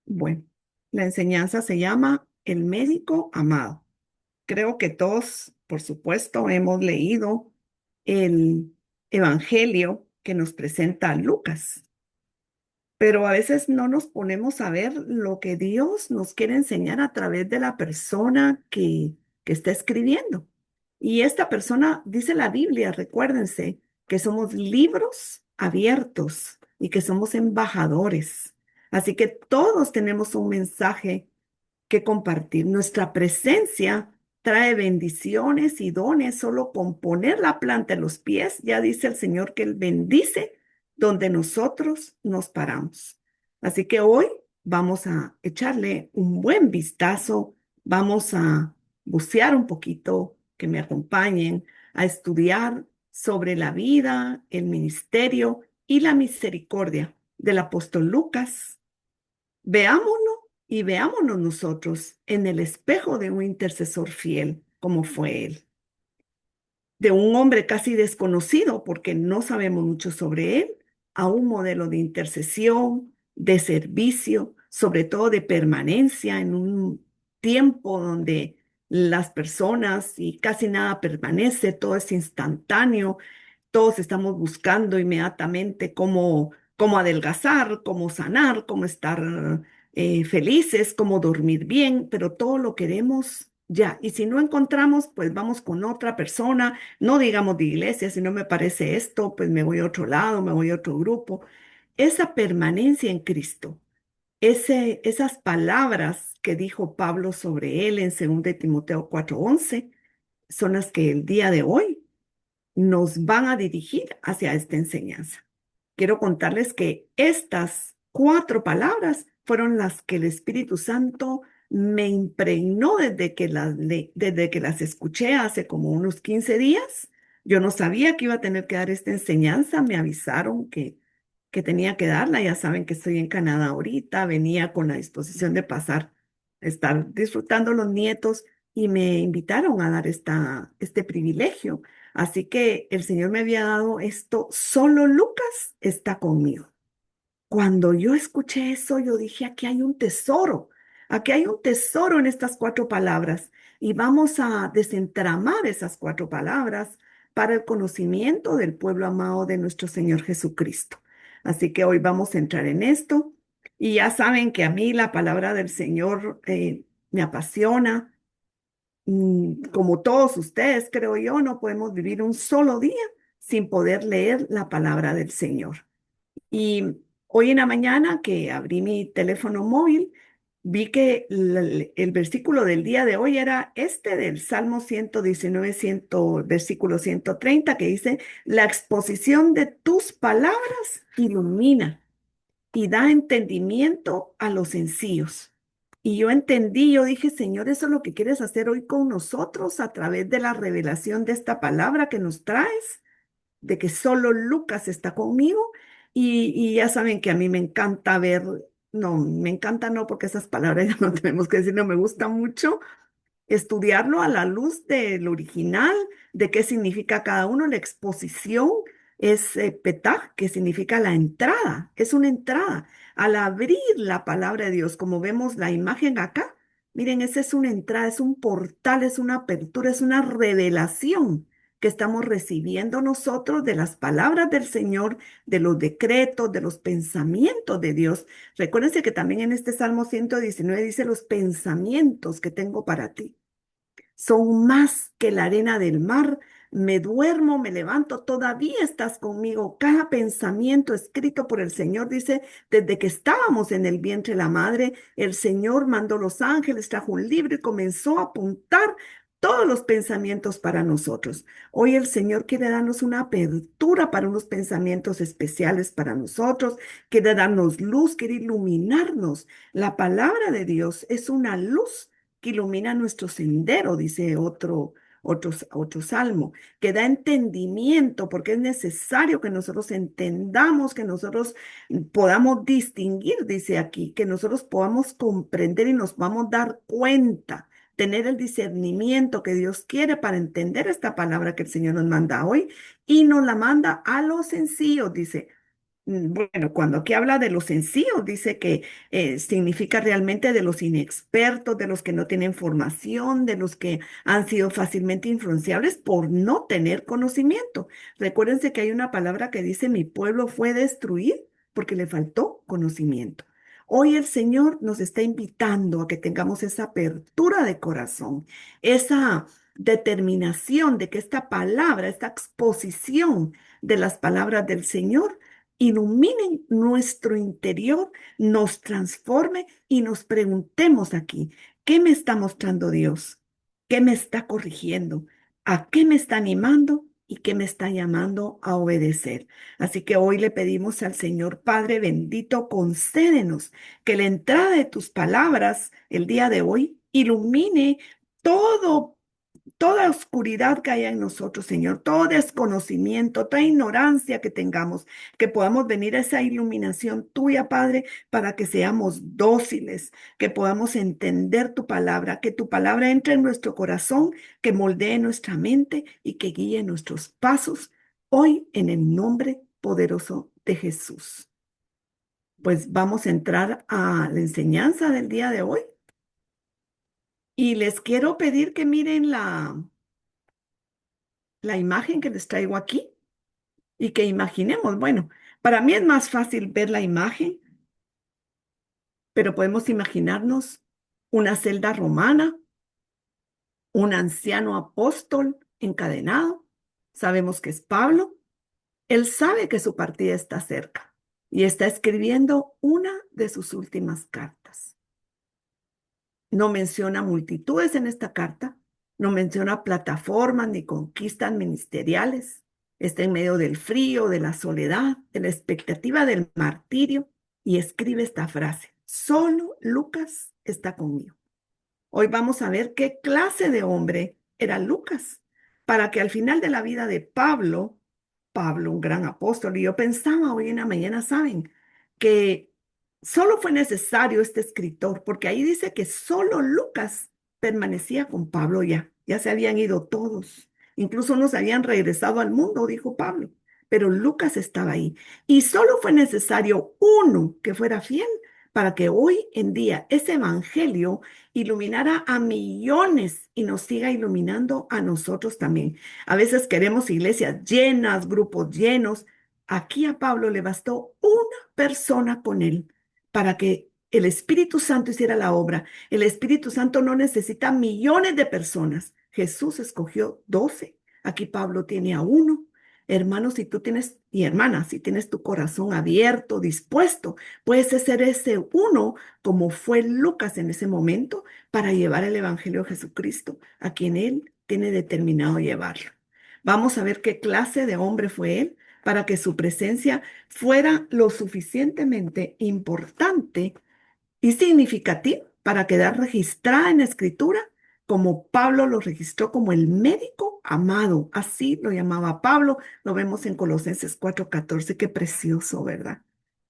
Bueno, la enseñanza se llama El médico amado. Creo que todos, por supuesto, hemos leído el evangelio que nos presenta Lucas, pero a veces no nos ponemos a ver lo que Dios nos quiere enseñar a través de la persona que está escribiendo. Y esta persona, dice la Biblia, recuérdense, que somos libros abiertos y que somos embajadores. Así que todos tenemos un mensaje que compartir. Nuestra presencia trae bendiciones y dones solo con poner la planta en los pies. Ya dice el Señor que Él bendice donde nosotros nos paramos. Así que hoy vamos a echarle un buen vistazo, vamos a bucear un poquito, que me acompañen a estudiar sobre la vida, el ministerio y la misericordia del apóstol Lucas. Veámonos y veámonos nosotros en el espejo de un intercesor fiel, como fue él, de un hombre casi desconocido porque no sabemos mucho sobre él, a un modelo de intercesión, de servicio, sobre todo de permanencia en un tiempo donde las personas y casi nada permanece, todo es instantáneo, todos estamos buscando inmediatamente cómo adelgazar, cómo sanar, cómo estar felices, cómo dormir bien, pero todo lo queremos ya. Y si no encontramos, pues vamos con otra persona, no digamos de iglesia, si no me parece esto, pues me voy a otro lado, me voy a otro grupo. Esa permanencia en Cristo, esas palabras que dijo Pablo sobre él en 2 Timoteo 4:11, son las que el día de hoy nos van a dirigir hacia esta enseñanza. Quiero contarles que estas 4 palabras fueron las que el Espíritu Santo me impregnó desde que las escuché hace como unos 15 días. Yo no sabía que iba a tener que dar esta enseñanza, me avisaron que tenía que darla. Ya saben que estoy en Canadá ahorita, venía con la disposición de pasar, estar disfrutando los nietos y me invitaron a dar este privilegio. Así que el Señor me había dado esto, solo Lucas está conmigo. Cuando yo escuché eso, yo dije, aquí hay un tesoro en estas 4 palabras y vamos a desentramar esas 4 palabras para el conocimiento del pueblo amado de nuestro Señor Jesucristo. Así que hoy vamos a entrar en esto y ya saben que a mí la palabra del Señor me apasiona. Como todos ustedes, creo yo, no podemos vivir un solo día sin poder leer la palabra del Señor. Y hoy en la mañana que abrí mi teléfono móvil, vi que el versículo del día de hoy era este del Salmo 119, versículo 130, que dice, la exposición de tus palabras ilumina y da entendimiento a los sencillos. Y yo entendí, yo dije, Señor, eso es lo que quieres hacer hoy con nosotros a través de la revelación de esta palabra que nos traes, de que solo Lucas está conmigo. Y ya saben que a mí me encanta ver, no, me encanta no, porque esas palabras ya no tenemos que decir, no me gusta mucho estudiarlo a la luz del original, de qué significa cada uno. La exposición es petah, que significa la entrada, es una entrada. Al abrir la palabra de Dios, como vemos la imagen acá, miren, esa es una entrada, es un portal, es una apertura, es una revelación que estamos recibiendo nosotros de las palabras del Señor, de los decretos, de los pensamientos de Dios. Recuérdense que también en este Salmo 119 dice los pensamientos que tengo para ti son más que la arena del mar. Me duermo, me levanto, todavía estás conmigo. Cada pensamiento escrito por el Señor dice, desde que estábamos en el vientre de la madre, el Señor mandó los ángeles, trajo un libro y comenzó a apuntar todos los pensamientos para nosotros. Hoy el Señor quiere darnos una apertura para unos pensamientos especiales para nosotros, quiere darnos luz, quiere iluminarnos. La palabra de Dios es una luz que ilumina nuestro sendero, dice otro salmo, que da entendimiento, porque es necesario que nosotros entendamos, que nosotros podamos distinguir, dice aquí, que nosotros podamos comprender y nos vamos a dar cuenta, tener el discernimiento que Dios quiere para entender esta palabra que el Señor nos manda hoy y nos la manda a los sencillos, dice. Bueno, cuando aquí habla de los sencillos, dice que significa realmente de los inexpertos, de los que no tienen formación, de los que han sido fácilmente influenciables por no tener conocimiento. Recuérdense que hay una palabra que dice, mi pueblo fue destruido porque le faltó conocimiento. Hoy el Señor nos está invitando a que tengamos esa apertura de corazón, esa determinación de que esta palabra, esta exposición de las palabras del Señor, iluminen nuestro interior, nos transforme y nos preguntemos aquí, ¿qué me está mostrando Dios? ¿Qué me está corrigiendo? ¿A qué me está animando? ¿Y qué me está llamando a obedecer? Así que hoy le pedimos al Señor Padre bendito, concédenos que la entrada de tus palabras el día de hoy ilumine todo toda oscuridad que haya en nosotros, Señor, todo desconocimiento, toda ignorancia que tengamos, que podamos venir a esa iluminación tuya, Padre, para que seamos dóciles, que podamos entender tu palabra, que tu palabra entre en nuestro corazón, que moldee nuestra mente y que guíe nuestros pasos hoy en el nombre poderoso de Jesús. Pues vamos a entrar a la enseñanza del día de hoy y les quiero pedir que miren la imagen que les traigo aquí y que imaginemos, bueno, para mí es más fácil ver la imagen, pero podemos imaginarnos una celda romana, un anciano apóstol encadenado, sabemos que es Pablo, él sabe que su partida está cerca y está escribiendo una de sus últimas cartas. No menciona multitudes en esta carta, no menciona plataformas ni conquistas ministeriales. Está en medio del frío, de la soledad, de la expectativa del martirio y escribe esta frase: solo Lucas está conmigo. Hoy vamos a ver qué clase de hombre era Lucas, para que al final de la vida de Pablo, Pablo, un gran apóstol, y yo pensaba hoy en la mañana, ¿saben? Que solo fue necesario este escritor, porque ahí dice que solo Lucas permanecía con Pablo ya se habían ido todos, incluso unos habían regresado al mundo, dijo Pablo, pero Lucas estaba ahí. Y solo fue necesario uno que fuera fiel para que hoy en día ese evangelio iluminara a millones y nos siga iluminando a nosotros también. A veces queremos iglesias llenas, grupos llenos. Aquí a Pablo le bastó una persona con él para que el Espíritu Santo hiciera la obra. El Espíritu Santo no necesita millones de personas. Jesús escogió 12. Aquí Pablo tiene a uno. Hermanos, si tú tienes, y hermanas, si tienes tu corazón abierto, dispuesto, puedes ser ese uno como fue Lucas en ese momento para llevar el Evangelio de Jesucristo a quien él tiene determinado llevarlo. Vamos a ver qué clase de hombre fue él para que su presencia fuera lo suficientemente importante y significativa para quedar registrada en la Escritura, como Pablo lo registró como el médico amado. Así lo llamaba Pablo. Lo vemos en Colosenses 4:14. Qué precioso, ¿verdad?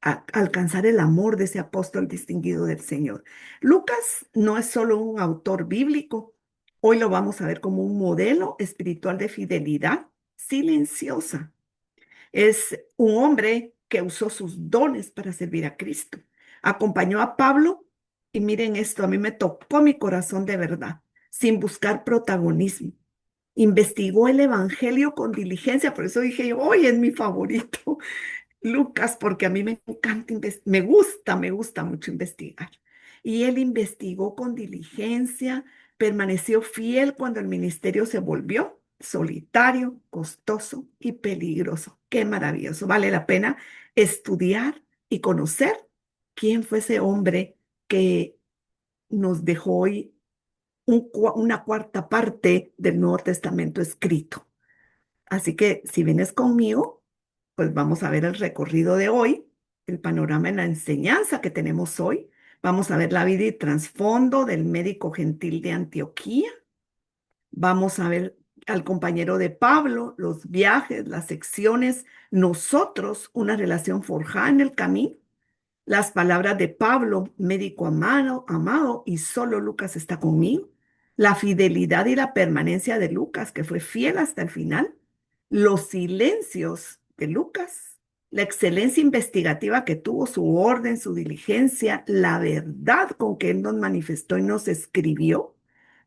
Alcanzar el amor de ese apóstol distinguido del Señor. Lucas no es solo un autor bíblico. Hoy lo vamos a ver como un modelo espiritual de fidelidad silenciosa. Es un hombre que usó sus dones para servir a Cristo. Acompañó a Pablo y miren esto, a mí me tocó mi corazón de verdad, sin buscar protagonismo. Investigó el Evangelio con diligencia, por eso dije, hoy es mi favorito, Lucas, porque a mí me encanta, me gusta mucho investigar. Y él investigó con diligencia, permaneció fiel cuando el ministerio se volvió solitario, costoso y peligroso. Qué maravilloso. Vale la pena estudiar y conocer quién fue ese hombre que nos dejó hoy una cuarta parte del Nuevo Testamento escrito. Así que si vienes conmigo, pues vamos a ver el recorrido de hoy, el panorama en la enseñanza que tenemos hoy. Vamos a ver la vida y trasfondo del médico gentil de Antioquía. Vamos a ver al compañero de Pablo, los viajes, las secciones, nosotros, una relación forjada en el camino. Las palabras de Pablo, médico amado, amado, y solo Lucas está conmigo. La fidelidad y la permanencia de Lucas, que fue fiel hasta el final. Los silencios de Lucas la excelencia investigativa que tuvo, su orden, su diligencia, la verdad con que Él nos manifestó y nos escribió,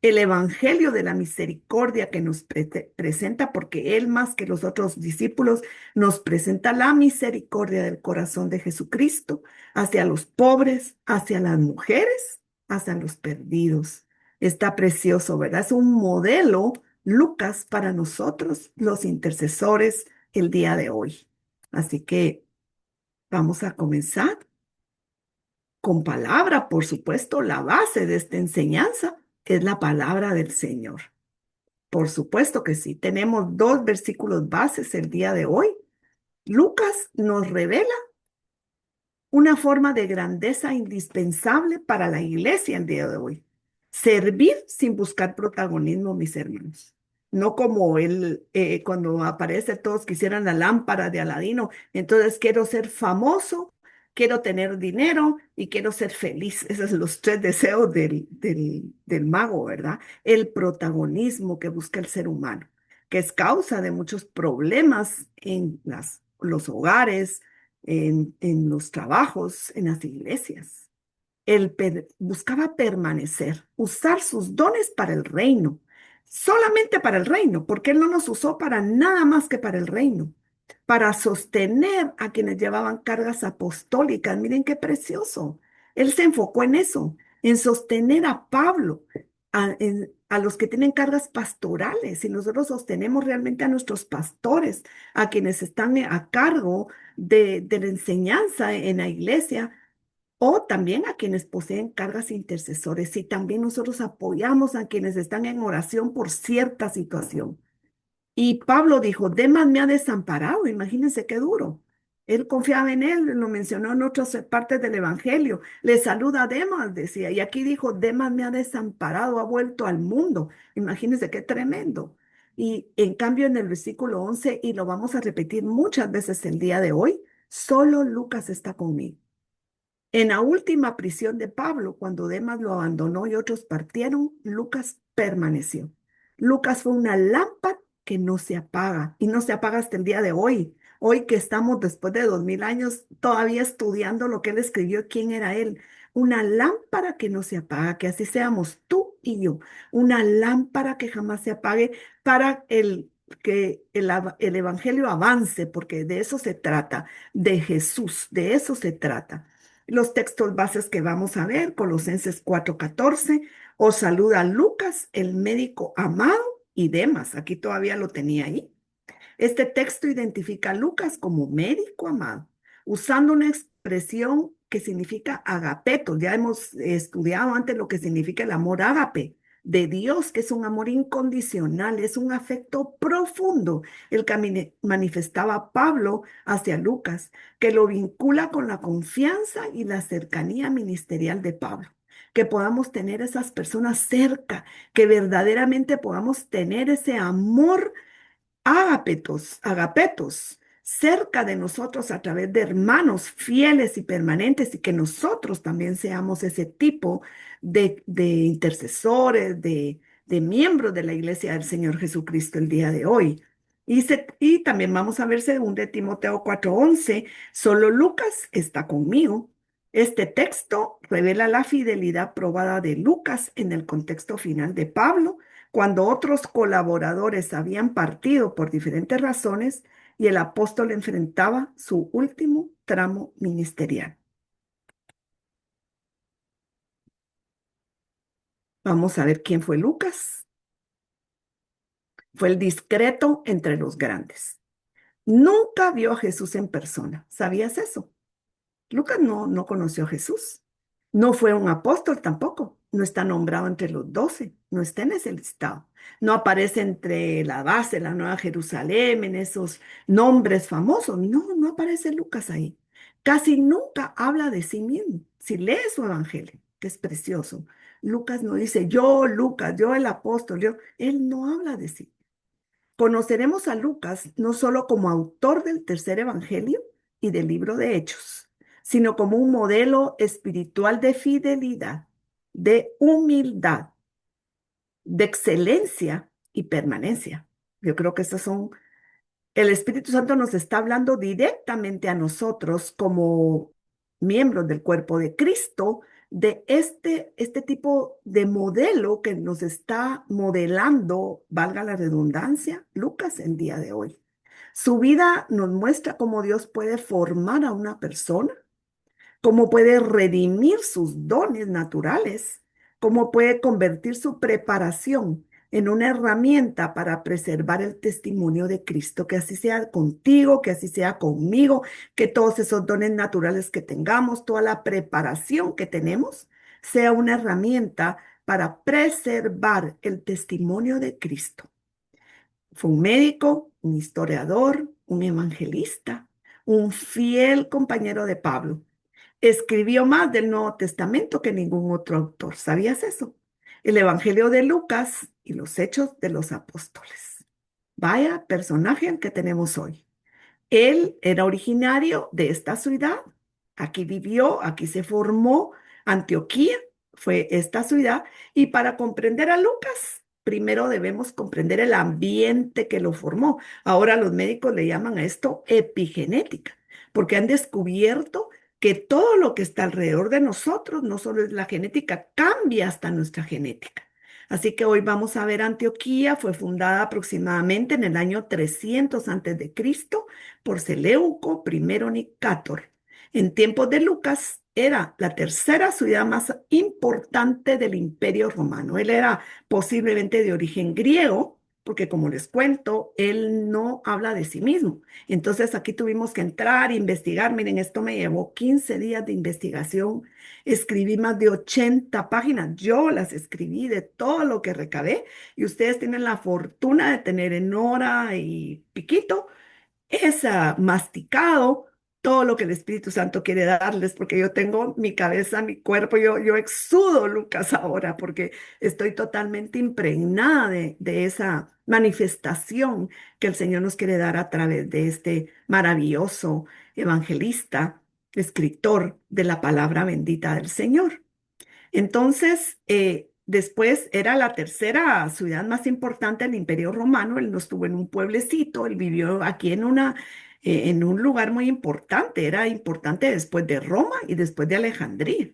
el evangelio de la misericordia que nos presenta, porque Él más que los otros discípulos nos presenta la misericordia del corazón de Jesucristo hacia los pobres, hacia las mujeres, hacia los perdidos. Está precioso, ¿verdad? Es un modelo, Lucas, para nosotros, los intercesores, el día de hoy. Así que vamos a comenzar con palabra, por supuesto, la base de esta enseñanza es la palabra del Señor. Por supuesto que sí. Tenemos dos versículos bases el día de hoy. Lucas nos revela una forma de grandeza indispensable para la iglesia el día de hoy. Servir sin buscar protagonismo, mis hermanos. No como él, cuando aparece, todos quisieran la lámpara de Aladino. Entonces quiero ser famoso, quiero tener dinero y quiero ser feliz. Esos son los tres deseos del mago, ¿verdad? El protagonismo que busca el ser humano, que es causa de muchos problemas en los hogares, en los trabajos, en las iglesias. Él buscaba permanecer, usar sus dones para el reino, solamente para el reino, porque Él no nos usó para nada más que para el reino, para sostener a quienes llevaban cargas apostólicas. Miren qué precioso. Él se enfocó en eso, en sostener a Pablo, a los que tienen cargas pastorales, y nosotros sostenemos realmente a nuestros pastores, a quienes están a cargo de la enseñanza en la iglesia, o también a quienes poseen cargas intercesores. Y también nosotros apoyamos a quienes están en oración por cierta situación. Y Pablo dijo, Demas me ha desamparado, imagínense qué duro. Él confiaba en él, lo mencionó en otras partes del Evangelio. Le saluda a Demas, decía, y aquí dijo, Demas me ha desamparado, ha vuelto al mundo. Imagínense qué tremendo. Y en cambio en el versículo 11, y lo vamos a repetir muchas veces el día de hoy, solo Lucas está conmigo. En la última prisión de Pablo, cuando Demas lo abandonó y otros partieron, Lucas permaneció. Lucas fue una lámpara que no se apaga y no se apaga hasta el día de hoy. Hoy que estamos después de 2000 años todavía estudiando lo que él escribió, quién era él. Una lámpara que no se apaga, que así seamos tú y yo. Una lámpara que jamás se apague para que el evangelio avance, porque de eso se trata, de Jesús, de eso se trata. Los textos bases que vamos a ver, Colosenses 4:14, os saluda Lucas, el médico amado, y Demas, aquí todavía lo tenía ahí. Este texto identifica a Lucas como médico amado, usando una expresión que significa agapeto. Ya hemos estudiado antes lo que significa el amor ágape de Dios, que es un amor incondicional, es un afecto profundo, el que manifestaba Pablo hacia Lucas, que lo vincula con la confianza y la cercanía ministerial de Pablo. Que podamos tener esas personas cerca, que verdaderamente podamos tener ese amor agapetos, cerca de nosotros a través de hermanos fieles y permanentes, y que nosotros también seamos ese tipo de intercesores, de miembros de la iglesia del Señor Jesucristo el día de hoy. Y también vamos a ver según de Timoteo 4:11, solo Lucas está conmigo. Este texto revela la fidelidad probada de Lucas en el contexto final de Pablo, cuando otros colaboradores habían partido por diferentes razones y el apóstol enfrentaba su último tramo ministerial. Vamos a ver quién fue Lucas. Fue el discreto entre los grandes. Nunca vio a Jesús en persona. ¿Sabías eso? Lucas no conoció a Jesús. No fue un apóstol tampoco. No está nombrado entre los 12. No está en ese listado. No aparece entre la base, la Nueva Jerusalén, en esos nombres famosos. No aparece Lucas ahí. Casi nunca habla de sí mismo. Si lees su evangelio, que es precioso, Lucas no dice yo, Lucas, yo el apóstol, yo. Él no habla de sí. Conoceremos a Lucas no solo como autor del tercer evangelio y del libro de Hechos, sino como un modelo espiritual de fidelidad, de humildad, de excelencia y permanencia. Yo creo que esas son El Espíritu Santo nos está hablando directamente a nosotros como miembros del cuerpo de Cristo, de este tipo de modelo que nos está modelando, valga la redundancia, Lucas el día de hoy. Su vida nos muestra cómo Dios puede formar a una persona, cómo puede redimir sus dones naturales, cómo puede convertir su preparación en una herramienta para preservar el testimonio de Cristo, que así sea contigo, que así sea conmigo, que todos esos dones naturales que tengamos, toda la preparación que tenemos, sea una herramienta para preservar el testimonio de Cristo. Fue un médico, un historiador, un evangelista, un fiel compañero de Pablo. Escribió más del Nuevo Testamento que ningún otro autor. ¿Sabías eso? El Evangelio de Lucas y los Hechos de los Apóstoles. Vaya personaje el que tenemos hoy. Él era originario de esta ciudad, aquí vivió, aquí se formó, Antioquía fue esta ciudad, y para comprender a Lucas, primero debemos comprender el ambiente que lo formó. Ahora los médicos le llaman a esto epigenética, porque han descubierto que todo lo que está alrededor de nosotros, no solo es la genética, cambia hasta nuestra genética. Así que hoy vamos a ver Antioquía, fue fundada aproximadamente en el año 300 antes de Cristo por Seleuco I Nicátor. En tiempos de Lucas era la tercera ciudad más importante del Imperio Romano. Él era posiblemente de origen griego, porque como les cuento, él no habla de sí mismo. Entonces aquí tuvimos que entrar, investigar. Miren, esto me llevó 15 días de investigación. Escribí más de 80 páginas. Yo las escribí de todo lo que recabé y ustedes tienen la fortuna de tener en hora y piquito esa masticado todo lo que el Espíritu Santo quiere darles, porque yo tengo mi cabeza, mi cuerpo, yo exudo Lucas ahora, porque estoy totalmente impregnada de esa manifestación que el Señor nos quiere dar a través de este maravilloso evangelista, escritor de la palabra bendita del Señor. Entonces, después era la tercera ciudad más importante del Imperio Romano. Él no estuvo en un pueblecito, él vivió aquí en un lugar muy importante. Era importante después de Roma y después de Alejandría.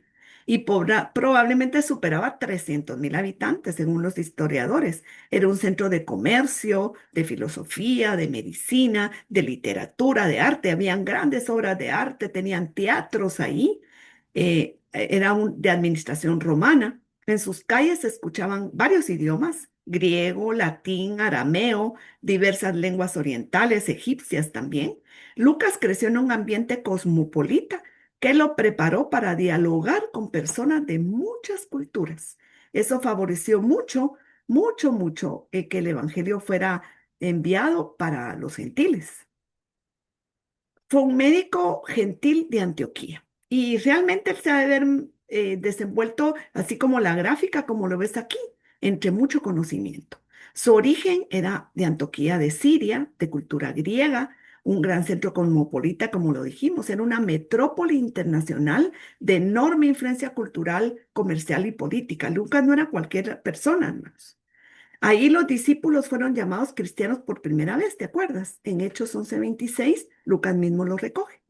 Y probablemente superaba 300.000 habitantes, según los historiadores. Era un centro de comercio, de filosofía, de medicina, de literatura, de arte. Habían grandes obras de arte, tenían teatros ahí. Era de administración romana. En sus calles se escuchaban varios idiomas, griego, latín, arameo, diversas lenguas orientales, egipcias también. Lucas creció en un ambiente cosmopolita que lo preparó para dialogar con personas de muchas culturas. Eso favoreció mucho, que el Evangelio fuera enviado para los gentiles. Fue un médico gentil de Antioquía y realmente él se ha de haber desenvuelto, así como la gráfica, como lo ves aquí, entre mucho conocimiento. Su origen era de Antioquía de Siria, de cultura griega, un gran centro cosmopolita, como lo dijimos, era una metrópoli internacional de enorme influencia cultural, comercial y política. Lucas no era cualquier persona, hermanos. Ahí los discípulos fueron llamados cristianos por primera vez, ¿te acuerdas? En Hechos 11:26, Lucas mismo lo recoge.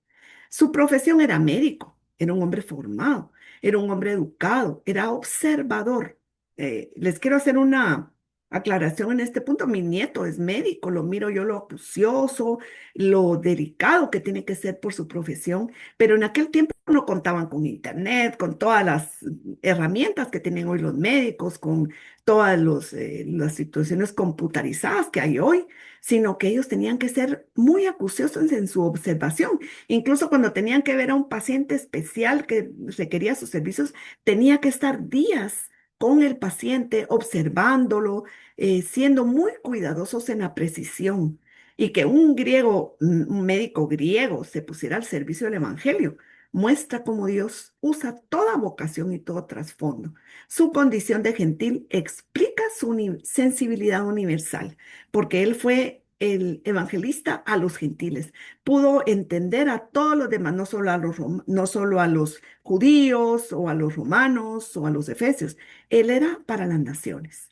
Su profesión era médico, era un hombre formado, era un hombre educado, era observador. Les quiero hacer una aclaración en este punto. Mi nieto es médico, lo miro yo lo acucioso, lo delicado que tiene que ser por su profesión, pero en aquel tiempo no contaban con internet, con todas las herramientas que tienen hoy los médicos, con todas las situaciones computarizadas que hay hoy, sino que ellos tenían que ser muy acuciosos en su observación. Incluso cuando tenían que ver a un paciente especial que requería sus servicios, tenía que estar días con el paciente, observándolo, siendo muy cuidadosos en la precisión. Y que un griego, un médico griego, se pusiera al servicio del evangelio, muestra cómo Dios usa toda vocación y todo trasfondo. Su condición de gentil explica su sensibilidad universal, porque él fue el evangelista a los gentiles. Pudo entender a todos los demás, no solo a los judíos o a los romanos o a los efesios. Él era para las naciones.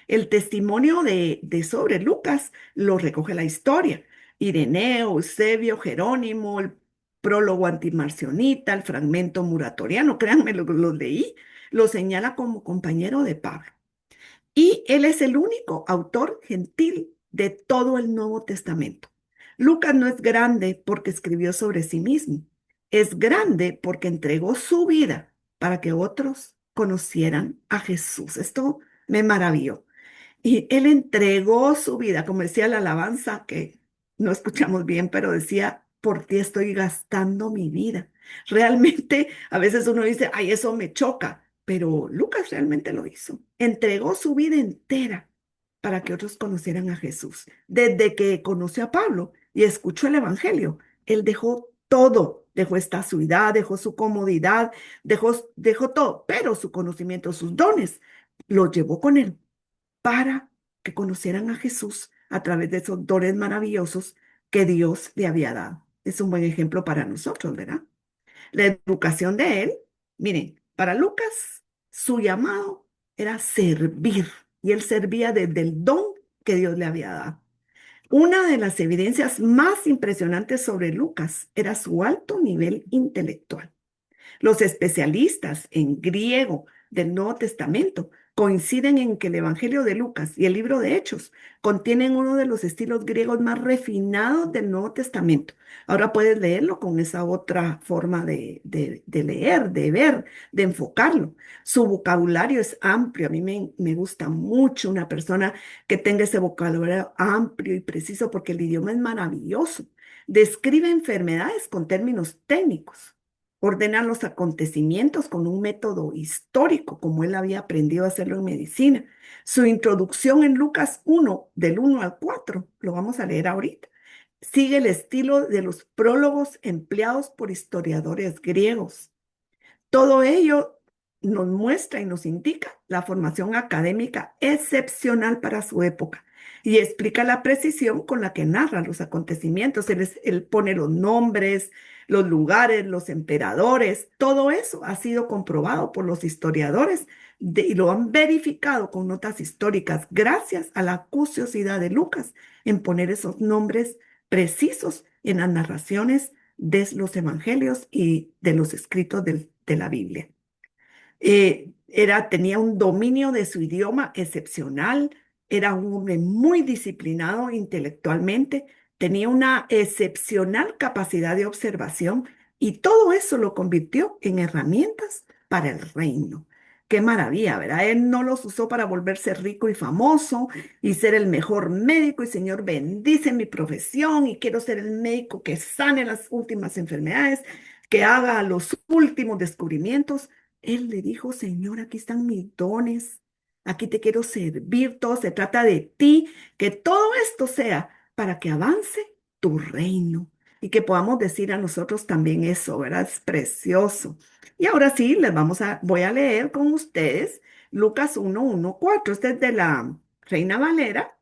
El testimonio de sobre Lucas lo recoge la historia. Ireneo, Eusebio, Jerónimo, el prólogo antimarcionita, el fragmento muratoriano, créanme, lo leí, lo señala como compañero de Pablo. Y él es el único autor gentil de todo el Nuevo Testamento. Lucas no es grande porque escribió sobre sí mismo, es grande porque entregó su vida para que otros conocieran a Jesús. Esto me maravilló. Y él entregó su vida, como decía la alabanza, que no escuchamos bien, pero decía, por ti estoy gastando mi vida. Realmente, a veces uno dice, ay, eso me choca, pero Lucas realmente lo hizo. Entregó su vida entera para que otros conocieran a Jesús. Desde que conoció a Pablo y escuchó el Evangelio, él dejó todo, dejó esta ciudad, dejó su comodidad, dejó todo, pero su conocimiento, sus dones, los llevó con él para que conocieran a Jesús a través de esos dones maravillosos que Dios le había dado. Es un buen ejemplo para nosotros, ¿verdad? La educación de él, miren, para Lucas, su llamado era servir y él servía desde el don que Dios le había dado. Una de las evidencias más impresionantes sobre Lucas era su alto nivel intelectual. Los especialistas en griego del Nuevo Testamento coinciden en que el Evangelio de Lucas y el libro de Hechos contienen uno de los estilos griegos más refinados del Nuevo Testamento. Ahora puedes leerlo con esa otra forma de leer, de ver, de enfocarlo. Su vocabulario es amplio. A mí me gusta mucho una persona que tenga ese vocabulario amplio y preciso porque el idioma es maravilloso. Describe enfermedades con términos técnicos, ordena los acontecimientos con un método histórico, como él había aprendido a hacerlo en medicina. Su introducción en Lucas 1, del 1 al 4, lo vamos a leer ahorita, sigue el estilo de los prólogos empleados por historiadores griegos. Todo ello nos muestra y nos indica la formación académica excepcional para su época y explica la precisión con la que narra los acontecimientos. Él pone los nombres, los lugares, los emperadores, todo eso ha sido comprobado por los historiadores y lo han verificado con notas históricas gracias a la acuciosidad de Lucas en poner esos nombres precisos en las narraciones de los evangelios y de los escritos de la Biblia. Tenía un dominio de su idioma excepcional, era un hombre muy disciplinado intelectualmente, tenía una excepcional capacidad de observación y todo eso lo convirtió en herramientas para el reino. Qué maravilla, ¿verdad? Él no los usó para volverse rico y famoso y ser el mejor médico y Señor bendice mi profesión y quiero ser el médico que sane las últimas enfermedades, que haga los últimos descubrimientos. Él le dijo, Señor, aquí están mis dones, aquí te quiero servir, todo se trata de ti, que todo esto sea para que avance tu reino y que podamos decir a nosotros también eso, ¿verdad? Es precioso. Y ahora sí, voy a leer con ustedes Lucas 1:1-4. Este es de la Reina Valera,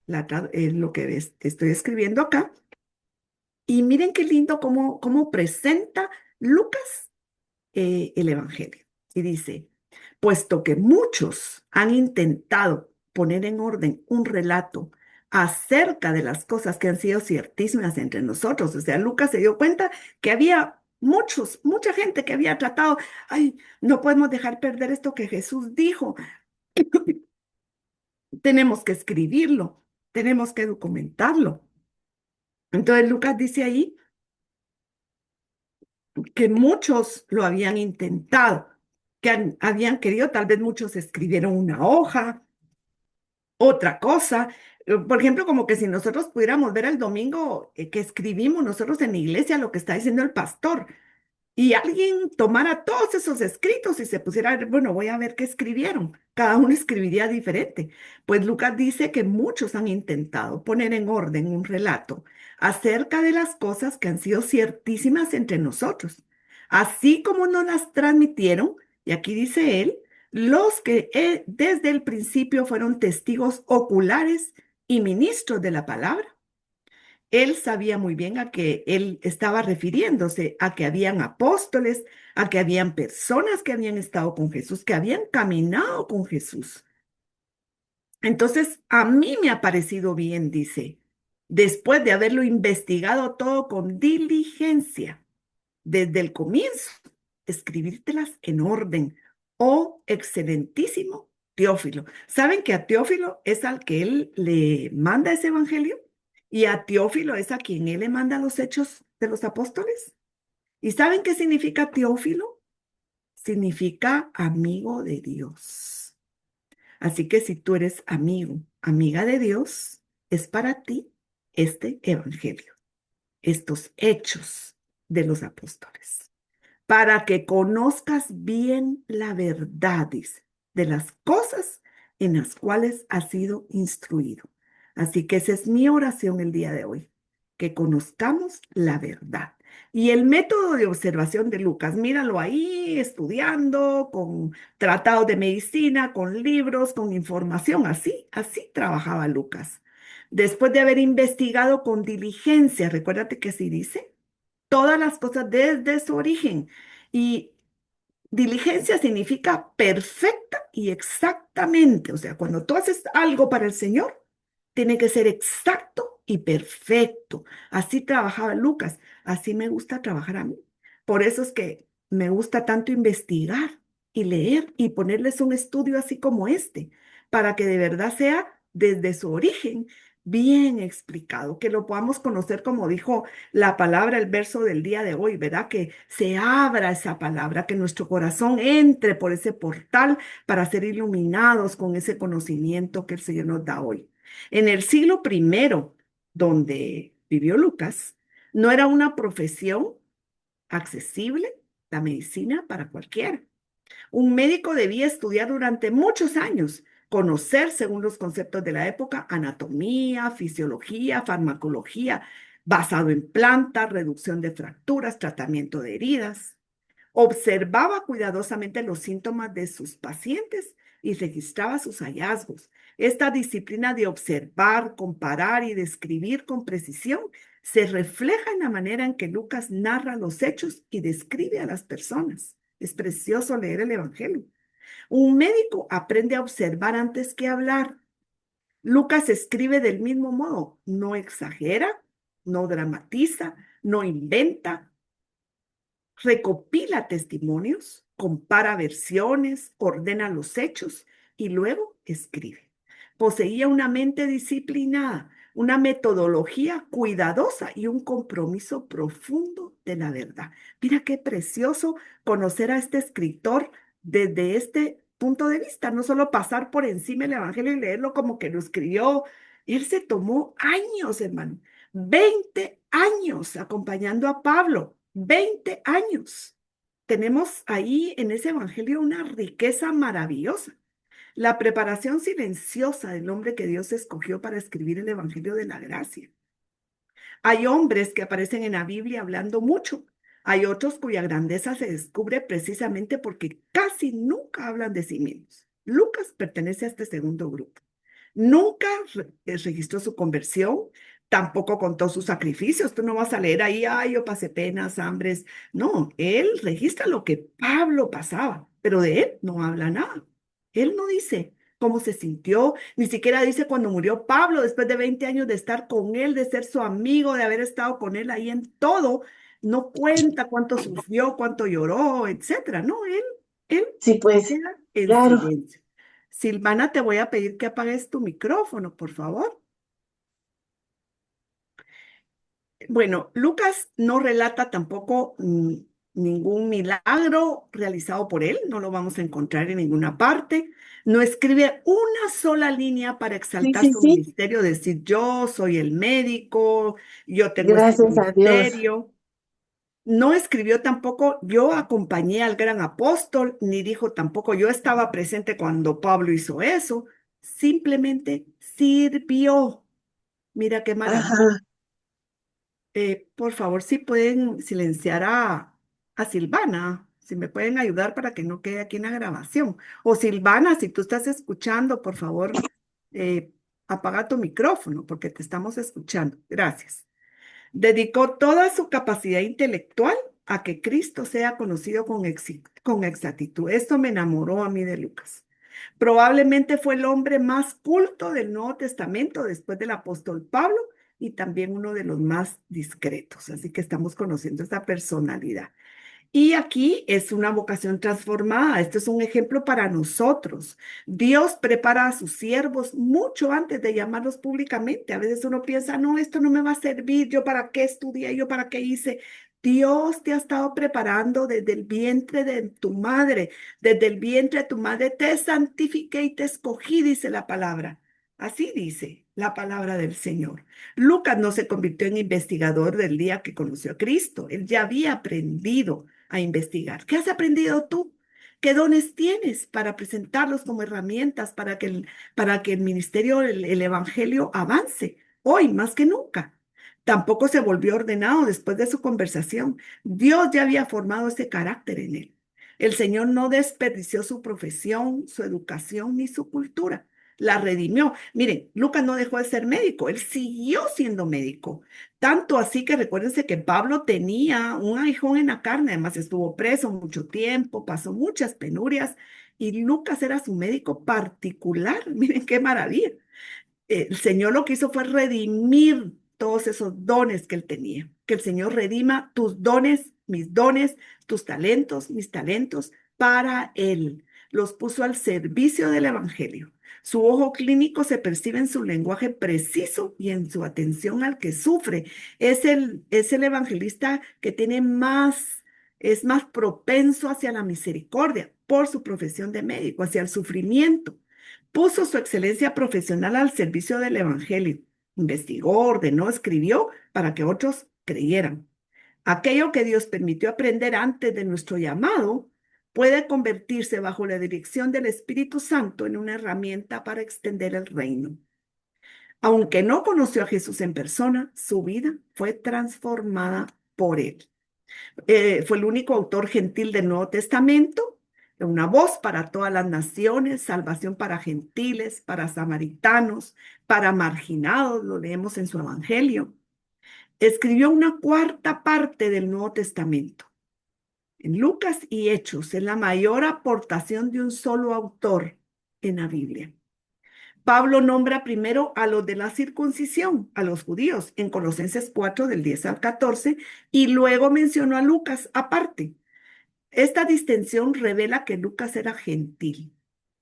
lo que estoy escribiendo acá. Y miren qué lindo cómo presenta Lucas el Evangelio. Y dice, puesto que muchos han intentado poner en orden un relato acerca de las cosas que han sido ciertísimas entre nosotros, o sea, Lucas se dio cuenta que había mucha gente que había tratado, ay, no podemos dejar perder esto que Jesús dijo, tenemos que escribirlo, tenemos que documentarlo. Entonces Lucas dice ahí que muchos lo habían intentado, que habían querido, tal vez muchos escribieron una hoja, otra cosa. Por ejemplo, como que si nosotros pudiéramos ver el domingo que escribimos nosotros en la iglesia lo que está diciendo el pastor y alguien tomara todos esos escritos y se pusiera, a ver, bueno, voy a ver qué escribieron. Cada uno escribiría diferente. Pues Lucas dice que muchos han intentado poner en orden un relato acerca de las cosas que han sido ciertísimas entre nosotros, así como nos las transmitieron, y aquí dice él, los que desde el principio fueron testigos oculares y ministros de la palabra. Él sabía muy bien a que él estaba refiriéndose a que habían apóstoles, a que habían personas que habían estado con Jesús, que habían caminado con Jesús. Entonces, a mí me ha parecido bien, dice. después de haberlo investigado todo con diligencia desde el comienzo, escribírtelas en orden. Oh, excelentísimo Teófilo. ¿Saben que a Teófilo es al que él le manda ese evangelio? Y a Teófilo es a quien él le manda los hechos de los apóstoles. ¿Y saben qué significa Teófilo? Significa amigo de Dios. Así que si tú eres amigo, amiga de Dios, es para ti este evangelio, estos hechos de los apóstoles, para que conozcas bien la verdad, dice, de las cosas en las cuales has sido instruido. Así que esa es mi oración el día de hoy, que conozcamos la verdad. Y el método de observación de Lucas, míralo ahí estudiando, con tratados de medicina, con libros, con información, así trabajaba Lucas. Después de haber investigado con diligencia, recuérdate que así dice, todas las cosas desde su origen. Y diligencia significa perfecta y exactamente. O sea, cuando tú haces algo para el Señor, tiene que ser exacto y perfecto. Así trabajaba Lucas. Así me gusta trabajar a mí. Por eso es que me gusta tanto investigar y leer y ponerles un estudio así como este, para que de verdad sea desde su origen bien explicado, que lo podamos conocer como dijo la palabra, el verso del día de hoy, ¿verdad? Que se abra esa palabra, que nuestro corazón entre por ese portal para ser iluminados con ese conocimiento que el Señor nos da hoy. En el siglo primero, donde vivió Lucas, no era una profesión accesible la medicina para cualquiera. Un médico debía estudiar durante muchos años, conocer, según los conceptos de la época, anatomía, fisiología, farmacología, basado en plantas, reducción de fracturas, tratamiento de heridas. Observaba cuidadosamente los síntomas de sus pacientes y registraba sus hallazgos. Esta disciplina de observar, comparar y describir con precisión se refleja en la manera en que Lucas narra los hechos y describe a las personas. Es precioso leer el Evangelio. Un médico aprende a observar antes que hablar. Lucas escribe del mismo modo. No exagera, no dramatiza, no inventa, recopila testimonios, compara versiones, ordena los hechos y luego escribe. Poseía una mente disciplinada, una metodología cuidadosa y un compromiso profundo de la verdad. Mira qué precioso conocer a este escritor desde este punto de vista, no solo pasar por encima el Evangelio y leerlo como que lo escribió. Él se tomó años, hermano, 20 años acompañando a Pablo, 20 años. Tenemos ahí en ese evangelio una riqueza maravillosa. La preparación silenciosa del hombre que Dios escogió para escribir el evangelio de la gracia. Hay hombres que aparecen en la Biblia hablando mucho. Hay otros cuya grandeza se descubre precisamente porque casi nunca hablan de sí mismos. Lucas pertenece a este segundo grupo. Nunca registró su conversión, tampoco contó sus sacrificios. Tú no vas a leer ahí, ay, yo pasé penas, hambres. No, él registra lo que Pablo pasaba, pero de él no habla nada. Él no dice cómo se sintió, ni siquiera dice cuando murió Pablo, después de 20 años de estar con él, de ser su amigo, de haber estado con él ahí en todo. No cuenta cuánto sufrió, cuánto lloró, etcétera. No, él Sí, pues, queda en claro. silencio. Silvana, te voy a pedir que apagues tu micrófono, por favor. Bueno, Lucas no relata tampoco ningún milagro realizado por él, no lo vamos a encontrar en ninguna parte. No escribe una sola línea para Sí, exaltar sí, su sí. ministerio, decir yo soy el médico, yo tengo este Gracias a Dios. ministerio. No escribió tampoco yo acompañé al gran apóstol, ni dijo tampoco yo estaba presente cuando Pablo hizo eso. Simplemente sirvió. Mira qué maravilla. Ajá. Por favor, si pueden silenciar a Silvana, si me pueden ayudar para que no quede aquí en la grabación. O Silvana, si tú estás escuchando, por favor, eh, apaga tu micrófono porque te estamos escuchando. Gracias. Dedicó toda su capacidad intelectual a que Cristo sea conocido con exactitud. Esto me enamoró a mí de Lucas. Probablemente fue el hombre más culto del Nuevo Testamento después del apóstol Pablo y también uno de los más discretos. Así que estamos conociendo esta personalidad. Y aquí es una vocación transformada. Esto es un ejemplo para nosotros. Dios prepara a sus siervos mucho antes de llamarlos públicamente. A veces uno piensa, no, esto no me va a servir. ¿Yo para qué estudié? ¿Yo para qué hice? Dios te ha estado preparando desde el vientre de tu madre. Desde el vientre de tu madre te santifiqué y te escogí, dice la palabra. Así dice la palabra del Señor. Lucas no se convirtió en investigador del día que conoció a Cristo. Él ya había aprendido a investigar. ¿Qué has aprendido tú? ¿Qué dones tienes para presentarlos como herramientas para que el ministerio, el evangelio avance hoy más que nunca? Tampoco se volvió ordenado después de su conversación. Dios ya había formado ese carácter en él. El Señor no desperdició su profesión, su educación ni su cultura. La redimió. Miren, Lucas no dejó de ser médico, él siguió siendo médico. Tanto así que recuérdense que Pablo tenía un aguijón en la carne, además estuvo preso mucho tiempo, pasó muchas penurias y Lucas era su médico particular. Miren qué maravilla. El Señor lo que hizo fue redimir todos esos dones que él tenía. Que el Señor redima tus dones, tus talentos, mis talentos para él. Los puso al servicio del evangelio. Su ojo clínico se percibe en su lenguaje preciso y en su atención al que sufre. Es el evangelista que tiene más, es más propenso hacia la misericordia por su profesión de médico, hacia el sufrimiento. Puso su excelencia profesional al servicio del evangelio. Investigó, ordenó, escribió para que otros creyeran. Aquello que Dios permitió aprender antes de nuestro llamado puede convertirse bajo la dirección del Espíritu Santo en una herramienta para extender el reino. Aunque no conoció a Jesús en persona, su vida fue transformada por él. Fue el único autor gentil del Nuevo Testamento, una voz para todas las naciones, salvación para gentiles, para samaritanos, para marginados, lo leemos en su Evangelio. Escribió una cuarta parte del Nuevo Testamento. En Lucas y Hechos es la mayor aportación de un solo autor en la Biblia. Pablo nombra primero a los de la circuncisión, a los judíos, en Colosenses 4 del 10 al 14, y luego mencionó a Lucas aparte. Esta distinción revela que Lucas era gentil.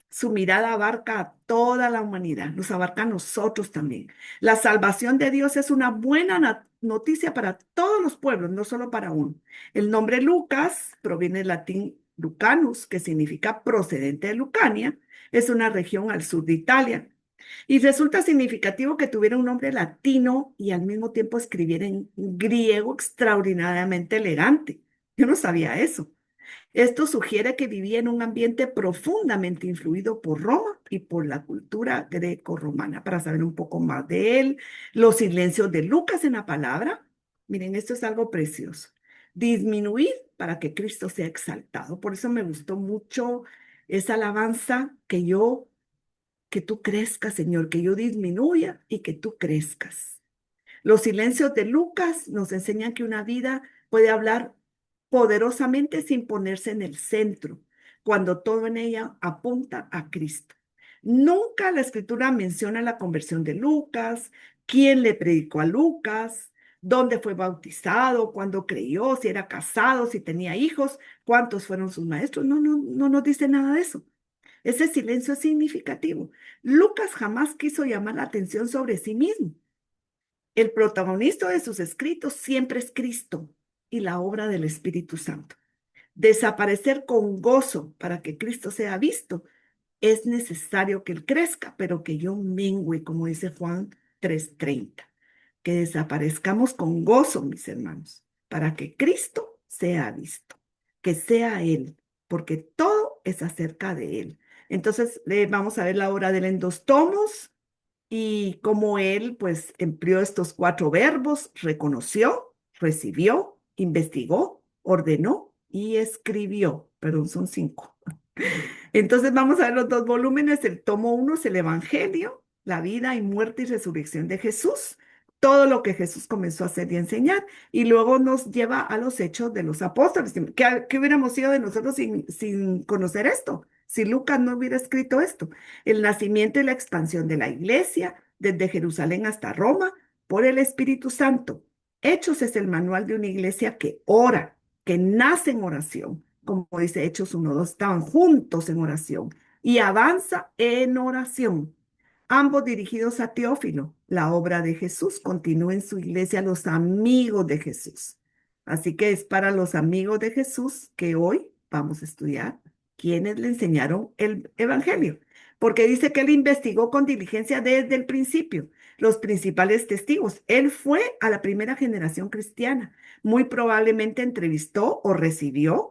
Su mirada abarca a toda la humanidad, nos abarca a nosotros también. La salvación de Dios es una buena noticia para todos los pueblos, no solo para uno. El nombre Lucas proviene del latín Lucanus, que significa procedente de Lucania. Es una región al sur de Italia. Y resulta significativo que tuviera un nombre latino y al mismo tiempo escribiera en griego extraordinariamente elegante. Yo no sabía eso. Esto sugiere que vivía en un ambiente profundamente influido por Roma y por la cultura greco-romana. Para saber un poco más de él, los silencios de Lucas en la palabra. Miren, esto es algo precioso. Disminuir para que Cristo sea exaltado. Por eso me gustó mucho esa alabanza que tú crezcas, Señor, que yo disminuya y que tú crezcas. Los silencios de Lucas nos enseñan que una vida puede hablar poderosamente sin ponerse en el centro, cuando todo en ella apunta a Cristo. Nunca la escritura menciona la conversión de Lucas, quién le predicó a Lucas, dónde fue bautizado, cuándo creyó, si era casado, si tenía hijos, cuántos fueron sus maestros. No, no, no nos dice nada de eso. Ese silencio es significativo. Lucas jamás quiso llamar la atención sobre sí mismo. El protagonista de sus escritos siempre es Cristo y la obra del Espíritu Santo. Desaparecer con gozo para que Cristo sea visto. Es necesario que Él crezca, pero que yo mengüe, como dice Juan 3:30. Que desaparezcamos con gozo, mis hermanos, para que Cristo sea visto, que sea Él, porque todo es acerca de Él. Entonces, vamos a ver la obra de Él en 2 tomos y cómo Él, pues, empleó estos 4 verbos: reconoció, recibió, investigó, ordenó y escribió. Perdón, son 5. Entonces vamos a ver los 2 volúmenes. El tomo 1 es el Evangelio, la vida y muerte y resurrección de Jesús, todo lo que Jesús comenzó a hacer y enseñar, y luego nos lleva a los hechos de los apóstoles. ¿Qué hubiéramos sido de nosotros sin conocer esto? Si Lucas no hubiera escrito esto, el nacimiento y la expansión de la iglesia, desde Jerusalén hasta Roma, por el Espíritu Santo. Hechos es el manual de una iglesia que ora, que nace en oración, como dice Hechos 1:2, estaban juntos en oración y avanza en oración. Ambos dirigidos a Teófilo, la obra de Jesús. Continúa en su iglesia los amigos de Jesús. Así que es para los amigos de Jesús que hoy vamos a estudiar quienes le enseñaron el Evangelio. Porque dice que él investigó con diligencia desde el principio los principales testigos. Él fue a la primera generación cristiana. Muy probablemente entrevistó o recibió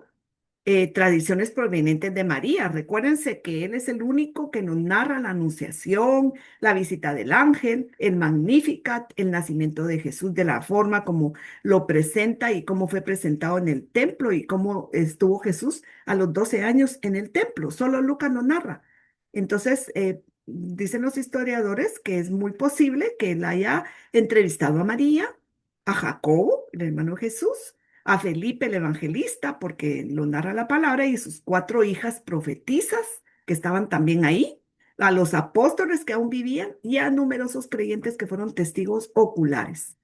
tradiciones provenientes de María. Recuérdense que él es el único que nos narra la anunciación, la visita del ángel, el Magnificat, el nacimiento de Jesús, de la forma como lo presenta y cómo fue presentado en el templo y cómo estuvo Jesús a los 12 años en el templo. Solo Lucas lo narra. Entonces, dicen los historiadores que es muy posible que él haya entrevistado a María, a Jacobo, el hermano de Jesús, a Felipe el evangelista, porque lo narra la palabra, y sus 4 hijas profetisas que estaban también ahí, a los apóstoles que aún vivían y a numerosos creyentes que fueron testigos oculares.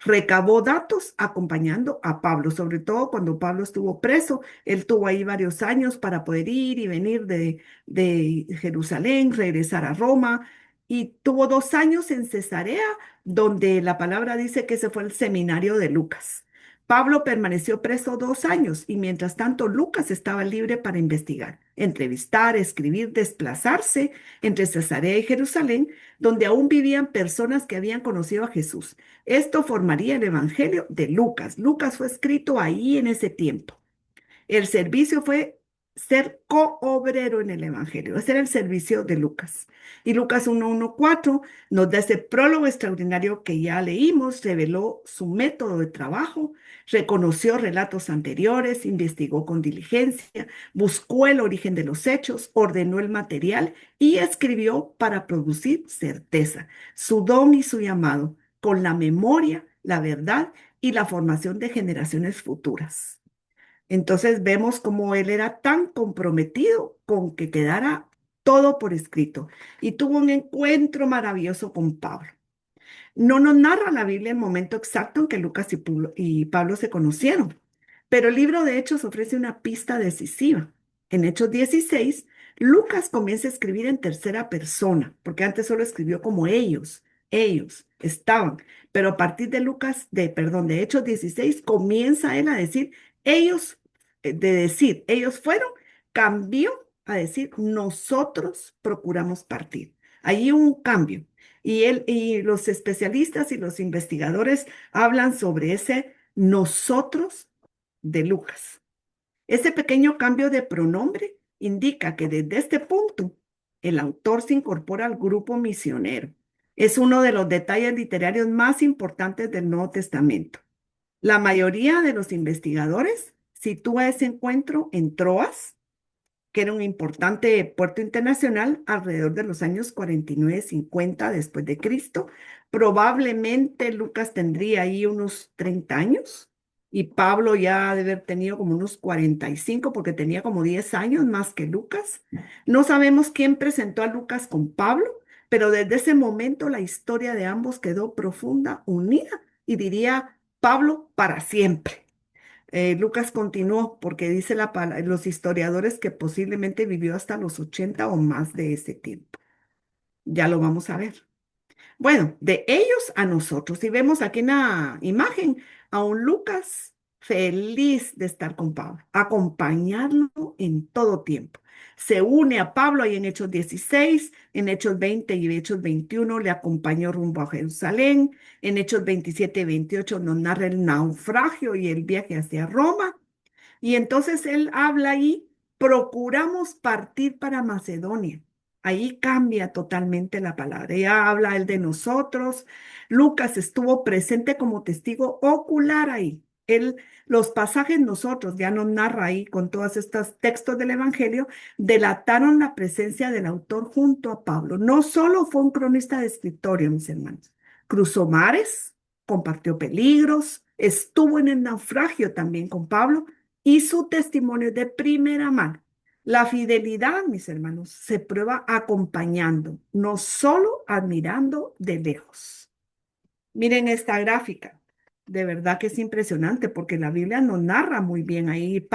Recabó datos acompañando a Pablo, sobre todo cuando Pablo estuvo preso. Él tuvo ahí varios años para poder ir y venir de Jerusalén, regresar a Roma, y tuvo 2 años en Cesarea, donde la palabra dice que ese fue el seminario de Lucas. Pablo permaneció preso 2 años y mientras tanto Lucas estaba libre para investigar, entrevistar, escribir, desplazarse entre Cesarea y Jerusalén, donde aún vivían personas que habían conocido a Jesús. Esto formaría el Evangelio de Lucas. Lucas fue escrito ahí en ese tiempo. El servicio fue ser coobrero en el Evangelio. Ese era el servicio de Lucas. Y Lucas 1:1-4 nos da ese prólogo extraordinario que ya leímos, reveló su método de trabajo, reconoció relatos anteriores, investigó con diligencia, buscó el origen de los hechos, ordenó el material y escribió para producir certeza, su don y su llamado, con la memoria, la verdad y la formación de generaciones futuras. Entonces vemos cómo él era tan comprometido con que quedara todo por escrito y tuvo un encuentro maravilloso con Pablo. No nos narra la Biblia el momento exacto en que Lucas y Pablo se conocieron, pero el libro de Hechos ofrece una pista decisiva. En Hechos 16, Lucas comienza a escribir en tercera persona, porque antes solo escribió como ellos estaban, pero a partir de de Hechos 16, comienza él a decir, ellos, de decir, ellos fueron, cambió a decir, nosotros procuramos partir. Allí hubo un cambio. Y los especialistas y los investigadores hablan sobre ese nosotros de Lucas. Ese pequeño cambio de pronombre indica que desde este punto el autor se incorpora al grupo misionero. Es uno de los detalles literarios más importantes del Nuevo Testamento. La mayoría de los investigadores sitúa ese encuentro en Troas, que era un importante puerto internacional alrededor de los años 49-50 después de Cristo. Probablemente Lucas tendría ahí unos 30 años y Pablo ya debe haber tenido como unos 45 porque tenía como 10 años más que Lucas. No sabemos quién presentó a Lucas con Pablo, pero desde ese momento la historia de ambos quedó profunda, unida y diría Pablo para siempre. Lucas continuó porque dice los historiadores que posiblemente vivió hasta los 80 o más de ese tiempo. Ya lo vamos a ver. Bueno, de ellos a nosotros. Y vemos aquí en la imagen a un Lucas feliz de estar con Pablo, acompañarlo en todo tiempo. Se une a Pablo ahí en Hechos 16, en Hechos 20 y Hechos 21 le acompañó rumbo a Jerusalén. En Hechos 27 y 28 nos narra el naufragio y el viaje hacia Roma. Y entonces él habla ahí, procuramos partir para Macedonia. Ahí cambia totalmente la palabra. Ya habla él de nosotros. Lucas estuvo presente como testigo ocular ahí. Él, los pasajes nosotros, ya nos narra ahí con todos estos textos del Evangelio, delataron la presencia del autor junto a Pablo. No solo fue un cronista de escritorio, mis hermanos. Cruzó mares, compartió peligros, estuvo en el naufragio también con Pablo y su testimonio de primera mano. La fidelidad, mis hermanos, se prueba acompañando, no solo admirando de lejos. Miren esta gráfica. De verdad que es impresionante porque la Biblia nos narra muy bien ahí.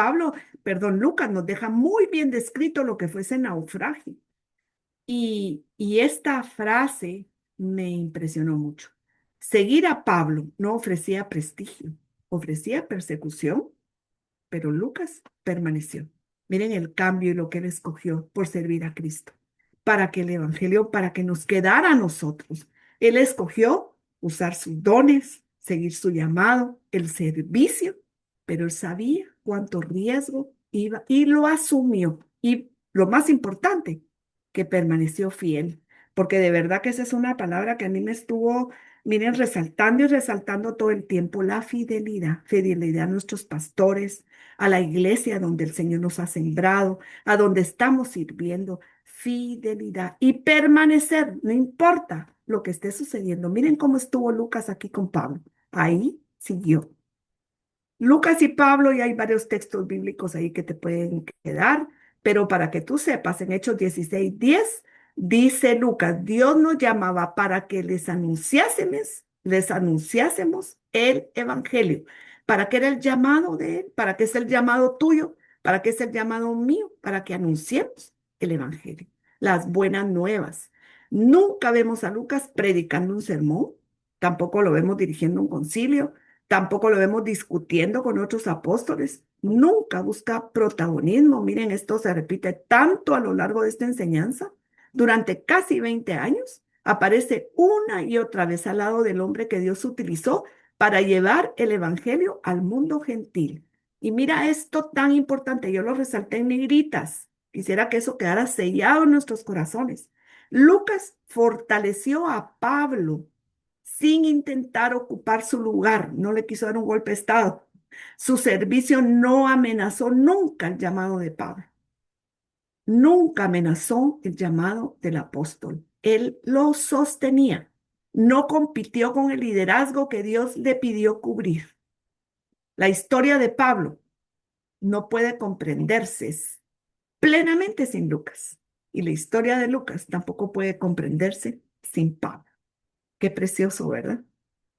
Lucas nos deja muy bien descrito lo que fue ese naufragio. Y esta frase me impresionó mucho. Seguir a Pablo no ofrecía prestigio, ofrecía persecución, pero Lucas permaneció. Miren el cambio y lo que él escogió por servir a Cristo, para que el Evangelio, para que nos quedara a nosotros. Él escogió usar sus dones, seguir su llamado, el servicio, pero él sabía cuánto riesgo iba y lo asumió. Y lo más importante, que permaneció fiel, porque de verdad que esa es una palabra que a mí me estuvo, miren, resaltando y resaltando todo el tiempo, la fidelidad, fidelidad a nuestros pastores, a la iglesia donde el Señor nos ha sembrado, a donde estamos sirviendo, fidelidad y permanecer, no importa lo que esté sucediendo. Miren cómo estuvo Lucas aquí con Pablo. Ahí siguió. Lucas y Pablo, y hay varios textos bíblicos ahí que te pueden quedar, pero para que tú sepas, en Hechos 16:10 dice Lucas, Dios nos llamaba para que les anunciásemos el evangelio. ¿Para qué era el llamado de él? ¿Para qué es el llamado tuyo? ¿Para qué es el llamado mío? Para que anunciemos el evangelio, las buenas nuevas. Nunca vemos a Lucas predicando un sermón, tampoco lo vemos dirigiendo un concilio. Tampoco lo vemos discutiendo con otros apóstoles. Nunca busca protagonismo. Miren, esto se repite tanto a lo largo de esta enseñanza. Durante casi 20 años aparece una y otra vez al lado del hombre que Dios utilizó para llevar el evangelio al mundo gentil. Y mira esto tan importante, yo lo resalté en negritas. Quisiera que eso quedara sellado en nuestros corazones. Lucas fortaleció a Pablo sin intentar ocupar su lugar, no le quiso dar un golpe de estado. Su servicio no amenazó nunca el llamado de Pablo, nunca amenazó el llamado del apóstol. Él lo sostenía, no compitió con el liderazgo que Dios le pidió cubrir. La historia de Pablo no puede comprenderse plenamente sin Lucas, y la historia de Lucas tampoco puede comprenderse sin Pablo. Qué precioso, ¿verdad?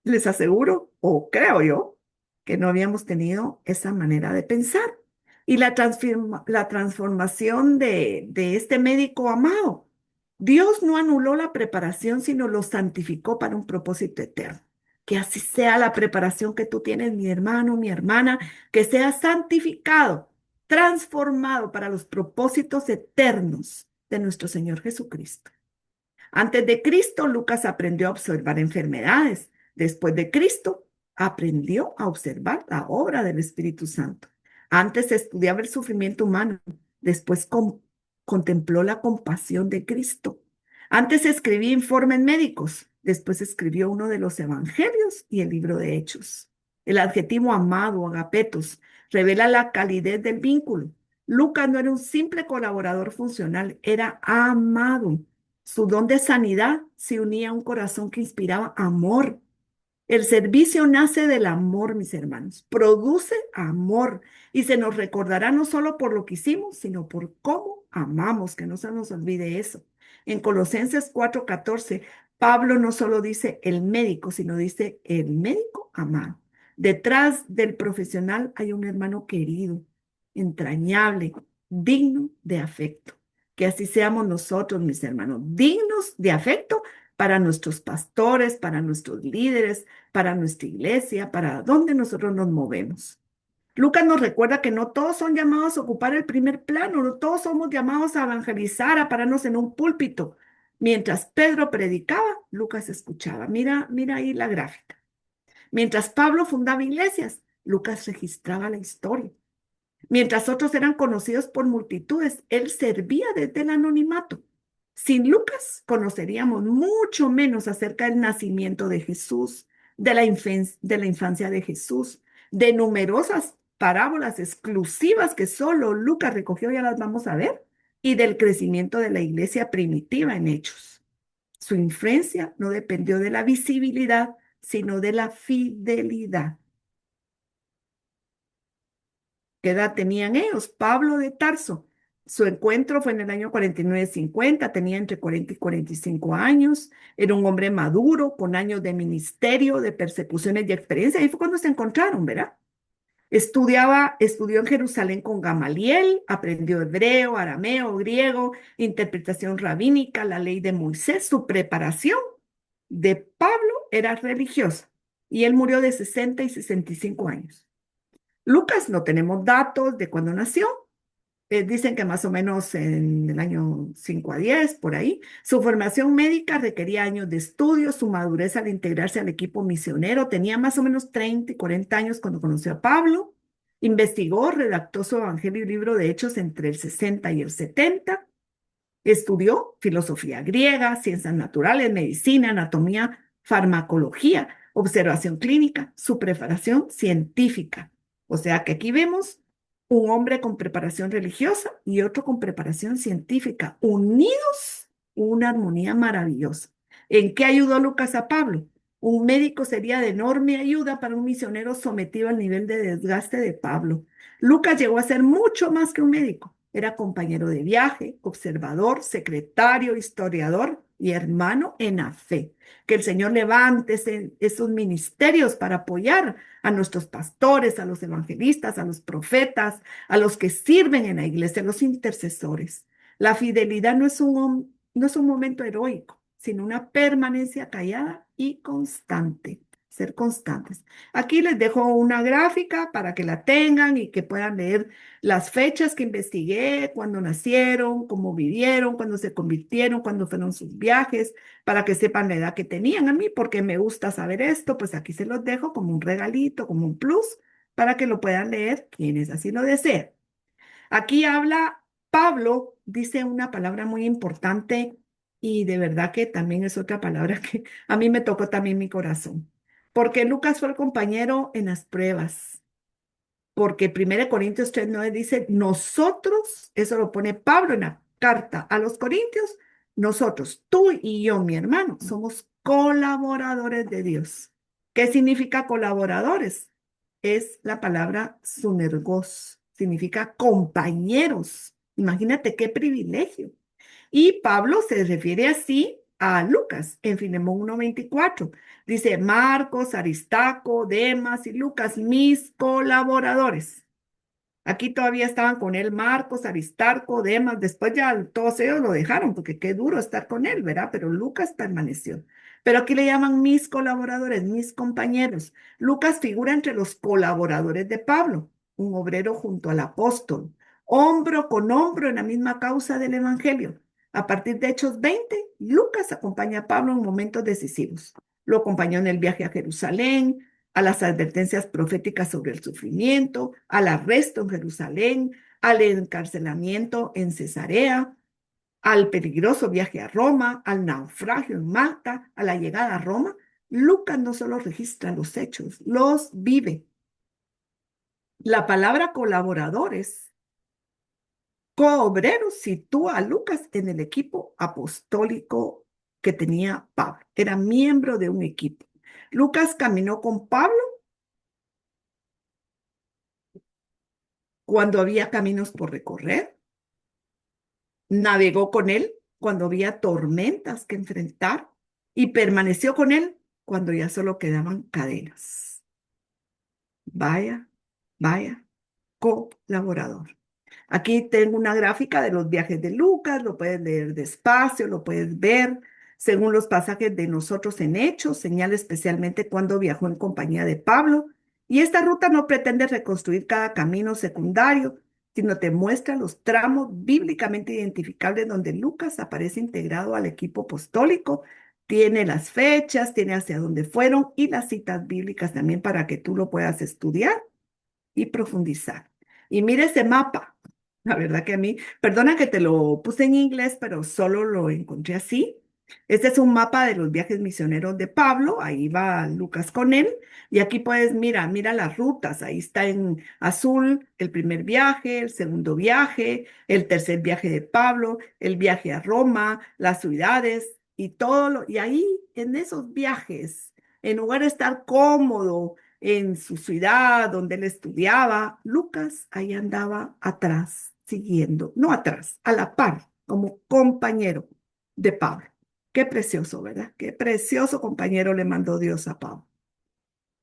Les aseguro, o creo yo, que no habíamos tenido esa manera de pensar. Y la transformación de este médico amado. Dios no anuló la preparación, sino lo santificó para un propósito eterno. Que así sea la preparación que tú tienes, mi hermano, mi hermana, que sea santificado, transformado para los propósitos eternos de nuestro Señor Jesucristo. Antes de Cristo, Lucas aprendió a observar enfermedades. Después de Cristo, aprendió a observar la obra del Espíritu Santo. Antes estudiaba el sufrimiento humano. Después contempló la compasión de Cristo. Antes escribía informes médicos. Después escribió uno de los evangelios y el libro de Hechos. El adjetivo amado, agapetos, revela la calidez del vínculo. Lucas no era un simple colaborador funcional, era amado. Su don de sanidad se unía a un corazón que inspiraba amor. El servicio nace del amor, mis hermanos. Produce amor y se nos recordará no solo por lo que hicimos, sino por cómo amamos, que no se nos olvide eso. En Colosenses 4:14, Pablo no solo dice el médico, sino dice el médico amado. Detrás del profesional hay un hermano querido, entrañable, digno de afecto. Que así seamos nosotros, mis hermanos, dignos de afecto para nuestros pastores, para nuestros líderes, para nuestra iglesia, para donde nosotros nos movemos. Lucas nos recuerda que no todos son llamados a ocupar el primer plano, no todos somos llamados a evangelizar, a pararnos en un púlpito. Mientras Pedro predicaba, Lucas escuchaba. Mira, mira ahí la gráfica. Mientras Pablo fundaba iglesias, Lucas registraba la historia. Mientras otros eran conocidos por multitudes, él servía desde el anonimato. Sin Lucas, conoceríamos mucho menos acerca del nacimiento de Jesús, de la infancia de Jesús, de numerosas parábolas exclusivas que solo Lucas recogió, ya las vamos a ver, y del crecimiento de la iglesia primitiva en Hechos. Su influencia no dependió de la visibilidad, sino de la fidelidad. ¿Qué edad tenían ellos? Pablo de Tarso Su encuentro fue en el año 49-50, tenía entre 40 y 45 años, era un hombre maduro, con años de ministerio, de persecuciones y experiencia. Ahí fue cuando se encontraron, ¿verdad? Estudió en Jerusalén con Gamaliel, aprendió hebreo, arameo, griego, interpretación rabínica, la ley de Moisés. Su preparación de Pablo era religiosa y él murió de 60 y 65 años. Lucas, no tenemos datos de cuándo nació. Dicen que más o menos en el año 5 a 10 por ahí. Su formación médica requería años de estudio, su madurez al integrarse al equipo misionero. Tenía más o menos 30 y 40 años cuando conoció a Pablo. Investigó, redactó su evangelio y libro de Hechos entre el 60 y el 70. Estudió filosofía griega, ciencias naturales, medicina, anatomía, farmacología, observación clínica, su preparación científica. O sea que aquí vemos un hombre con preparación religiosa y otro con preparación científica, unidos, una armonía maravillosa. ¿En qué ayudó Lucas a Pablo? Un médico sería de enorme ayuda para un misionero sometido al nivel de desgaste de Pablo. Lucas llegó a ser mucho más que un médico. Era compañero de viaje, observador, secretario, historiador y hermano en la fe. Que el Señor levante esos ministerios para apoyar a nuestros pastores, a los evangelistas, a los profetas, a los que sirven en la iglesia, a los intercesores. La fidelidad no es un momento heroico, sino una permanencia callada y constante. Ser constantes. Aquí les dejo una gráfica para que la tengan y que puedan leer las fechas que investigué, cuándo nacieron, cómo vivieron, cuándo se convirtieron, cuándo fueron sus viajes, para que sepan la edad que tenían. A mí, porque me gusta saber esto, pues aquí se los dejo como un regalito, como un plus, para que lo puedan leer quienes así lo deseen. Aquí habla Pablo, dice una palabra muy importante y de verdad que también es otra palabra que a mí me tocó también mi corazón, porque Lucas fue el compañero en las pruebas, porque 1 Corintios 3:9 dice, nosotros, eso lo pone Pablo en la carta a los Corintios, nosotros, tú y yo, mi hermano, somos colaboradores de Dios. ¿Qué significa colaboradores? Es la palabra sunergos, significa compañeros. Imagínate qué privilegio. Y Pablo se refiere así a Lucas en Filemón 1:24. Dice, Marcos, Aristarco, Demas y Lucas, mis colaboradores. Aquí todavía estaban con él Marcos, Aristarco, Demas, después ya todos ellos lo dejaron porque qué duro estar con él, ¿verdad? Pero Lucas permaneció. Pero aquí le llaman mis colaboradores, mis compañeros. Lucas figura entre los colaboradores de Pablo, un obrero junto al apóstol, hombro con hombro en la misma causa del Evangelio. A partir de Hechos 20, Lucas acompaña a Pablo en momentos decisivos. Lo acompañó en el viaje a Jerusalén, a las advertencias proféticas sobre el sufrimiento, al arresto en Jerusalén, al encarcelamiento en Cesarea, al peligroso viaje a Roma, al naufragio en Malta, a la llegada a Roma. Lucas no solo registra los hechos, los vive. La palabra colaboradores, coobreros, sitúa a Lucas en el equipo apostólico que tenía Pablo. Era miembro de un equipo. Lucas caminó con Pablo cuando había caminos por recorrer. Navegó con él cuando había tormentas que enfrentar y permaneció con él cuando ya solo quedaban cadenas. Vaya, vaya, colaborador. Aquí tengo una gráfica de los viajes de Lucas, lo puedes leer despacio, lo puedes ver según los pasajes de nosotros en Hechos, señala especialmente cuando viajó en compañía de Pablo. Y esta ruta no pretende reconstruir cada camino secundario, sino te muestra los tramos bíblicamente identificables donde Lucas aparece integrado al equipo apostólico. Tiene las fechas, tiene hacia dónde fueron y las citas bíblicas también para que tú lo puedas estudiar y profundizar. Y mire ese mapa. La verdad que a mí, perdona que te lo puse en inglés, pero solo lo encontré así. Este es un mapa de los viajes misioneros de Pablo. Ahí va Lucas con él. Y aquí puedes, mira las rutas. Ahí está en azul el primer viaje, el segundo viaje, el tercer viaje de Pablo, el viaje a Roma, las ciudades y todo y ahí en esos viajes, en lugar de estar cómodo en su ciudad donde él estudiaba, Lucas ahí andaba atrás, siguiendo, no atrás, a la par, como compañero de Pablo. Qué precioso, ¿verdad? Qué precioso compañero le mandó Dios a Pablo.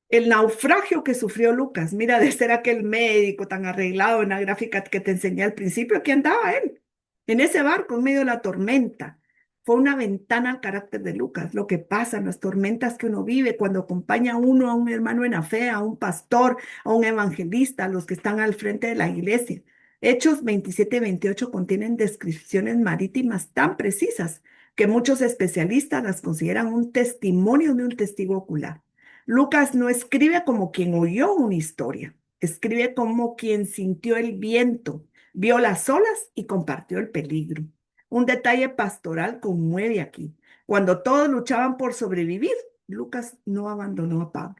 El naufragio que sufrió Lucas, mira, de ser aquel médico tan arreglado en la gráfica que te enseñé al principio, aquí andaba él, en ese barco en medio de la tormenta. Fue una ventana al carácter de Lucas, lo que pasa en las tormentas que uno vive cuando acompaña a uno, a un hermano en la fe, a un pastor, a un evangelista, a los que están al frente de la iglesia. Hechos 27-28 contienen descripciones marítimas tan precisas que muchos especialistas las consideran un testimonio de un testigo ocular. Lucas no escribe como quien oyó una historia, escribe como quien sintió el viento, vio las olas y compartió el peligro. Un detalle pastoral conmueve aquí. Cuando todos luchaban por sobrevivir, Lucas no abandonó a Pablo.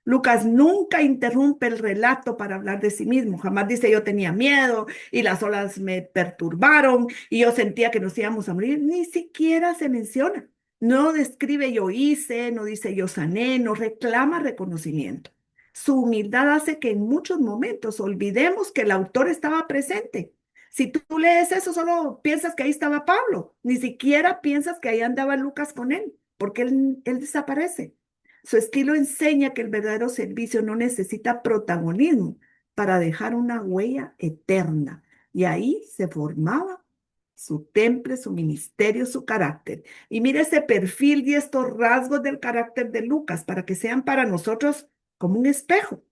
Lucas nunca interrumpe el relato para hablar de sí mismo. Jamás dice yo tenía miedo y las olas me perturbaron y yo sentía que nos íbamos a morir. Ni siquiera se menciona. No describe yo hice, no dice yo sané, no reclama reconocimiento. Su humildad hace que en muchos momentos olvidemos que el autor estaba presente. Si tú lees eso, solo piensas que ahí estaba Pablo. Ni siquiera piensas que ahí andaba Lucas con él, porque él desaparece. Su estilo enseña que el verdadero servicio no necesita protagonismo para dejar una huella eterna. Y ahí se formaba su temple, su ministerio, su carácter. Y mire ese perfil y estos rasgos del carácter de Lucas para que sean para nosotros como un espejo.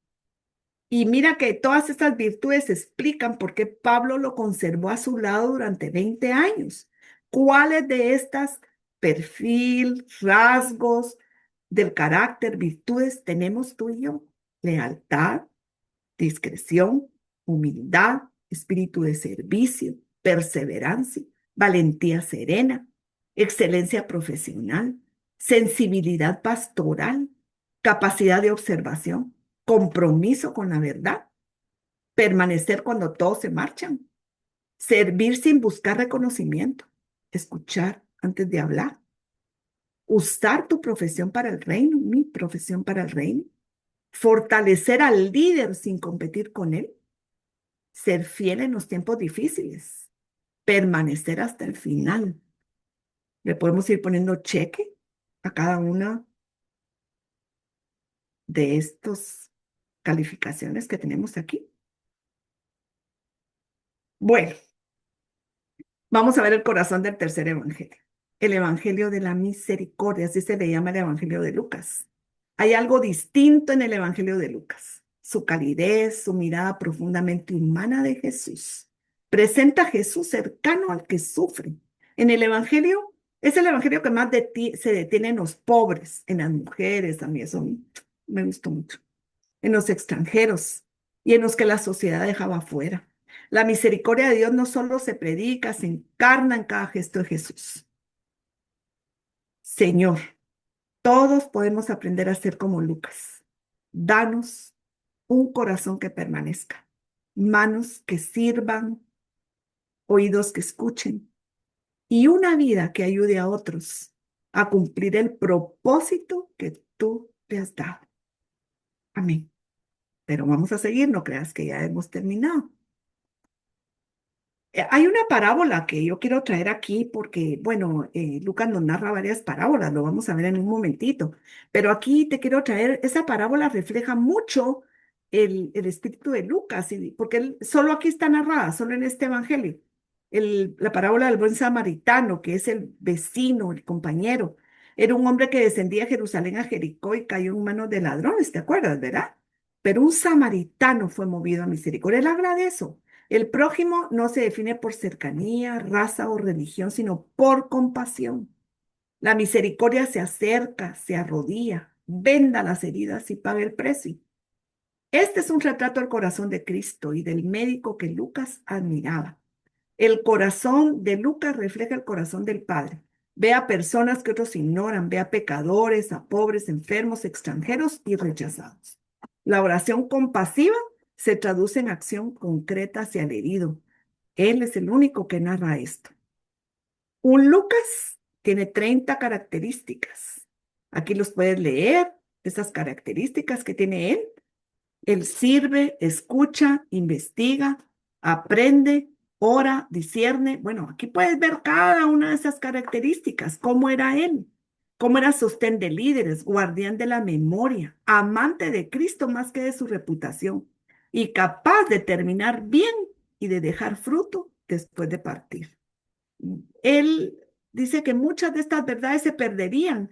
Y mira que todas estas virtudes explican por qué Pablo lo conservó a su lado durante 20 años. ¿Cuáles de estas perfil, rasgos del carácter, virtudes tenemos tú y yo? Lealtad, discreción, humildad, espíritu de servicio, perseverancia, valentía serena, excelencia profesional, sensibilidad pastoral, capacidad de observación, compromiso con la verdad, permanecer cuando todos se marchan, servir sin buscar reconocimiento, escuchar antes de hablar, usar tu profesión para el reino, mi profesión para el reino, fortalecer al líder sin competir con él, ser fiel en los tiempos difíciles, permanecer hasta el final. Le podemos ir poniendo cheque a cada una de estas calificaciones que tenemos aquí. Bueno, vamos a ver el corazón del tercer evangelio. El evangelio de la misericordia, así se le llama el evangelio de Lucas. Hay algo distinto en el evangelio de Lucas. Su calidez, su mirada profundamente humana de Jesús. Presenta a Jesús cercano al que sufre. En el evangelio, es el evangelio que más se detiene en los pobres, en las mujeres, a mí eso me gustó mucho, en los extranjeros y en los que la sociedad dejaba fuera. La misericordia de Dios no solo se predica, se encarna en cada gesto de Jesús. Señor, todos podemos aprender a ser como Lucas. Danos un corazón que permanezca, manos que sirvan, oídos que escuchen y una vida que ayude a otros a cumplir el propósito que tú le has dado. Amén. Pero vamos a seguir, no creas que ya hemos terminado. Hay una parábola que yo quiero traer aquí porque, bueno, Lucas nos narra varias parábolas, lo vamos a ver en un momentito, pero aquí te quiero traer, esa parábola refleja mucho el espíritu de Lucas, porque solo aquí está narrada, solo en este evangelio. La parábola del buen samaritano, que es el vecino, el compañero, era un hombre que descendía a Jerusalén, a Jericó y cayó en manos de ladrones, ¿te acuerdas, verdad? Pero un samaritano fue movido a misericordia. Él habla de eso. El prójimo no se define por cercanía, raza o religión, sino por compasión. La misericordia se acerca, se arrodilla, venda las heridas y paga el precio. Este es un retrato del corazón de Cristo y del médico que Lucas admiraba. El corazón de Lucas refleja el corazón del Padre. Ve a personas que otros ignoran, ve a pecadores, a pobres, enfermos, extranjeros y rechazados. La oración compasiva se traduce en acción concreta hacia el herido. Él es el único que narra esto. Un Lucas tiene 30 características. Aquí los puedes leer, esas características que tiene él. Él sirve, escucha, investiga, aprende, ora, discierne. Bueno, aquí puedes ver cada una de esas características, cómo era él, cómo era sostén de líderes, guardián de la memoria, amante de Cristo más que de su reputación y capaz de terminar bien y de dejar fruto después de partir. Él dice que muchas de estas verdades se perderían.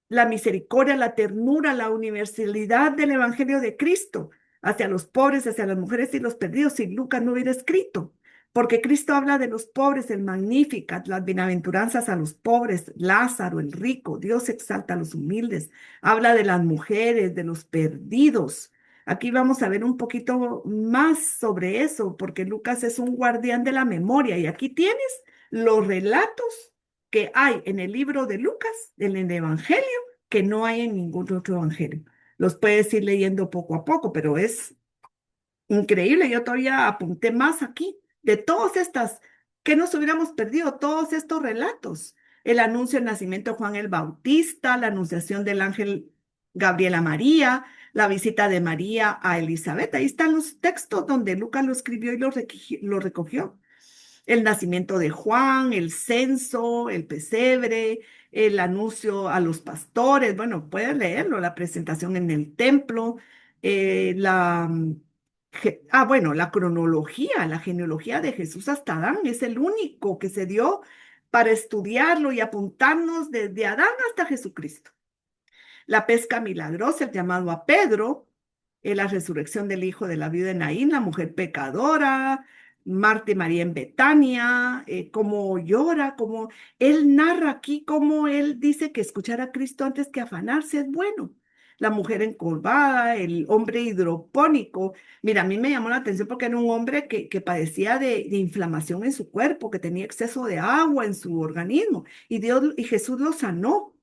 La misericordia, la ternura, la universalidad del Evangelio de Cristo hacia los pobres, hacia las mujeres y los perdidos, si Lucas no hubiera escrito. Porque Cristo habla de los pobres, el Magnificat, las bienaventuranzas a los pobres, Lázaro, el rico, Dios exalta a los humildes, habla de las mujeres, de los perdidos. Aquí vamos a ver un poquito más sobre eso, porque Lucas es un guardián de la memoria y aquí tienes los relatos que hay en el libro de Lucas, en el Evangelio, que no hay en ningún otro evangelio. Los puedes ir leyendo poco a poco, pero es increíble. Yo todavía apunté más aquí de todas estas que nos hubiéramos perdido, todos estos relatos. El anuncio del nacimiento de Juan el Bautista, la anunciación del ángel Gabriel a María, la visita de María a Elizabeth. Ahí están los textos donde Lucas lo escribió y lo recogió. El nacimiento de Juan, el censo, el pesebre, el anuncio a los pastores. Bueno, pueden leerlo, la presentación en el templo, bueno, la cronología, la genealogía de Jesús hasta Adán es el único que se dio para estudiarlo y apuntarnos desde Adán hasta Jesucristo. La pesca milagrosa, el llamado a Pedro, la resurrección del hijo de la viuda de Naín, la mujer pecadora, Marta y María en Betania, cómo llora, cómo él narra aquí, cómo él dice que escuchar a Cristo antes que afanarse es bueno. La mujer encorvada, el hombre hidropónico. Mira, a mí me llamó la atención porque era un hombre que padecía de inflamación en su cuerpo, que tenía exceso de agua en su organismo, y Dios y Jesús lo sanó.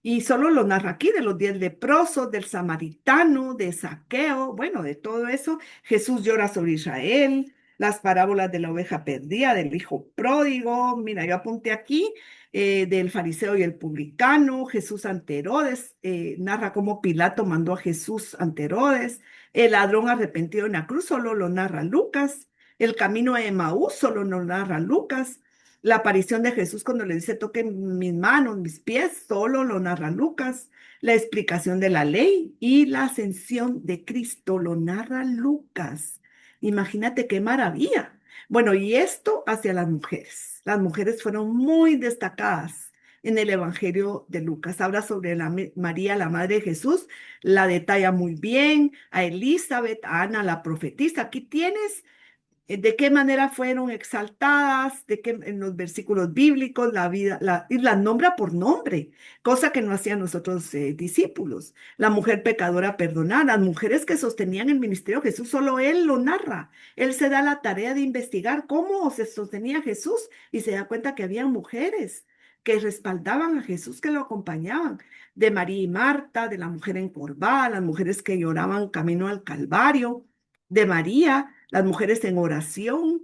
Y solo lo narra aquí de los 10 leprosos, del samaritano, de Zaqueo, bueno, de todo eso. Jesús llora sobre Israel, las parábolas de la oveja perdida, del hijo pródigo. Mira, yo apunté aquí del fariseo y el publicano, Jesús ante Herodes, narra cómo Pilato mandó a Jesús ante Herodes. El ladrón arrepentido en la cruz solo lo narra Lucas. El camino a Emaús solo lo narra Lucas. La aparición de Jesús cuando le dice, toquen mis manos, mis pies, solo lo narra Lucas. La explicación de la ley y la ascensión de Cristo lo narra Lucas. Imagínate qué maravilla. Bueno, y esto hacia las mujeres. Las mujeres fueron muy destacadas en el Evangelio de Lucas. Habla sobre María, la madre de Jesús, la detalla muy bien, a Elizabeth, a Ana, la profetisa. Aquí tienes de qué manera fueron exaltadas, de qué en los versículos bíblicos, la vida, y las nombra por nombre, cosa que no hacían los otros discípulos. La mujer pecadora perdonada, las mujeres que sostenían el ministerio de Jesús, solo él lo narra. Él se da la tarea de investigar cómo se sostenía Jesús y se da cuenta que había mujeres que respaldaban a Jesús, que lo acompañaban, de María y Marta, de la mujer encorvada, las mujeres que lloraban camino al Calvario, de María, las mujeres en oración,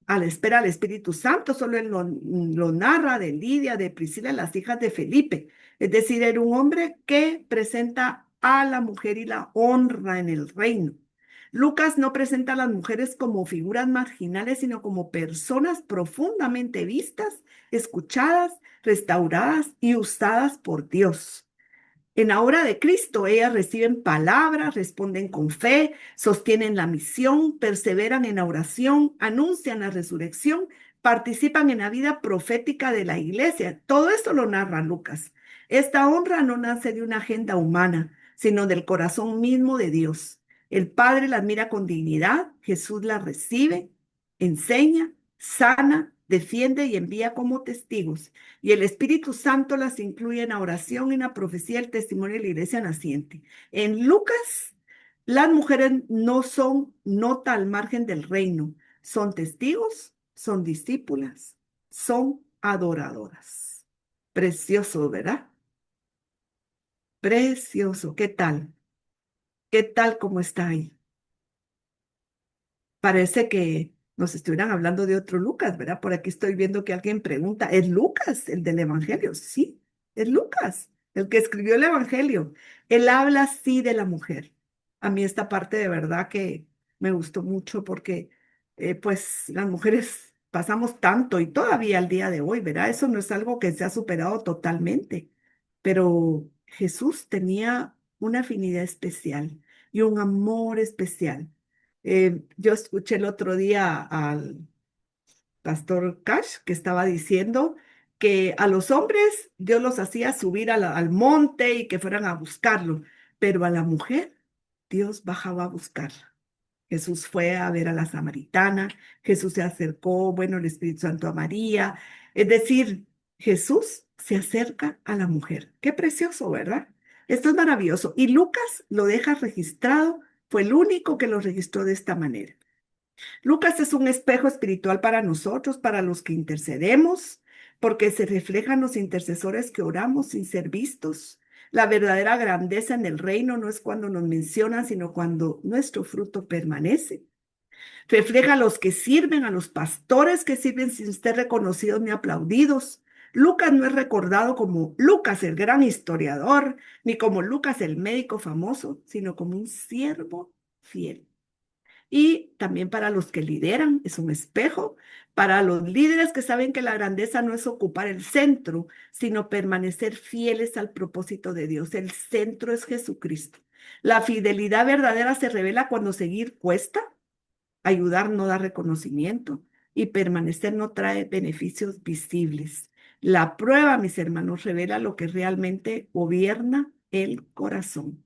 a la espera del Espíritu Santo, solo él lo narra de Lidia, de Priscila, las hijas de Felipe. Es decir, era un hombre que presenta a la mujer y la honra en el reino. Lucas no presenta a las mujeres como figuras marginales, sino como personas profundamente vistas, escuchadas, restauradas y usadas por Dios. En la obra de Cristo, ellas reciben palabras, responden con fe, sostienen la misión, perseveran en la oración, anuncian la resurrección, participan en la vida profética de la iglesia. Todo esto lo narra Lucas. Esta honra no nace de una agenda humana, sino del corazón mismo de Dios. El Padre las mira con dignidad, Jesús las recibe, enseña, sana, defiende y envía como testigos. Y el Espíritu Santo las incluye en la oración, en la profecía, el testimonio de la iglesia naciente. En Lucas, las mujeres no son nota al margen del reino, son testigos, son discípulas, son adoradoras. Precioso, ¿verdad? Precioso. ¿Qué tal? ¿Qué tal como está ahí? Parece que nos estuvieran hablando de otro Lucas, ¿verdad? Por aquí estoy viendo que alguien pregunta, ¿es Lucas el del Evangelio? Sí, es Lucas, el que escribió el Evangelio. Él habla así de la mujer. A mí esta parte de verdad que me gustó mucho porque pues las mujeres pasamos tanto y todavía al día de hoy, ¿verdad? Eso no es algo que se ha superado totalmente, pero Jesús tenía una afinidad especial y un amor especial. Yo escuché el otro día al pastor Cash que estaba diciendo que a los hombres Dios los hacía subir al monte y que fueran a buscarlo, pero a la mujer Dios bajaba a buscarla. Jesús fue a ver a la samaritana, Jesús se acercó, bueno, el Espíritu Santo a María. Es decir, Jesús se acerca a la mujer. Qué precioso, ¿verdad? Esto es maravilloso. Y Lucas lo deja registrado, fue el único que lo registró de esta manera. Lucas es un espejo espiritual para nosotros, para los que intercedemos, porque se reflejan los intercesores que oramos sin ser vistos. La verdadera grandeza en el reino no es cuando nos mencionan, sino cuando nuestro fruto permanece. Refleja a los que sirven, a los pastores que sirven sin ser reconocidos ni aplaudidos. Lucas no es recordado como Lucas el gran historiador, ni como Lucas el médico famoso, sino como un siervo fiel. Y también para los que lideran, es un espejo. Para los líderes que saben que la grandeza no es ocupar el centro, sino permanecer fieles al propósito de Dios. El centro es Jesucristo. La fidelidad verdadera se revela cuando seguir cuesta, ayudar no da reconocimiento y permanecer no trae beneficios visibles. La prueba, mis hermanos, revela lo que realmente gobierna el corazón.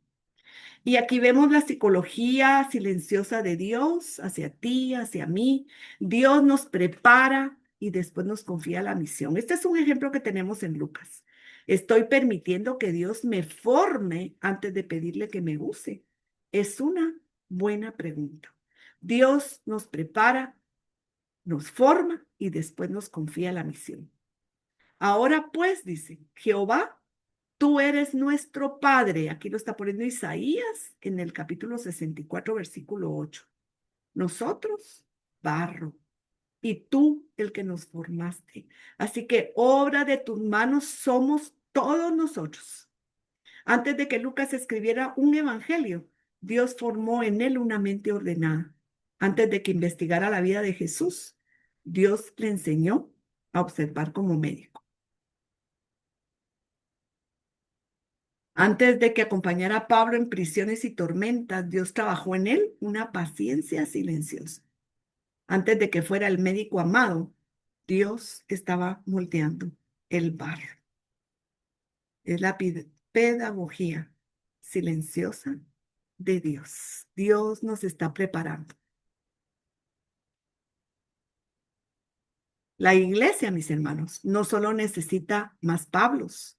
Y aquí vemos la psicología silenciosa de Dios hacia ti, hacia mí. Dios nos prepara y después nos confía la misión. Este es un ejemplo que tenemos en Lucas. Estoy permitiendo que Dios me forme antes de pedirle que me use. Es una buena pregunta. Dios nos prepara, nos forma y después nos confía la misión. Ahora pues, dice Jehová. Tú eres nuestro Padre. Aquí lo está poniendo Isaías en el capítulo 64, versículo 8. Nosotros, barro, y tú el que nos formaste. Así que obra de tus manos somos todos nosotros. Antes de que Lucas escribiera un evangelio, Dios formó en él una mente ordenada. Antes de que investigara la vida de Jesús, Dios le enseñó a observar como médico. Antes de que acompañara a Pablo en prisiones y tormentas, Dios trabajó en él una paciencia silenciosa. Antes de que fuera el médico amado, Dios estaba moldeando el barro. Es la pedagogía silenciosa de Dios. Dios nos está preparando. La iglesia, mis hermanos, no solo necesita más Pablos,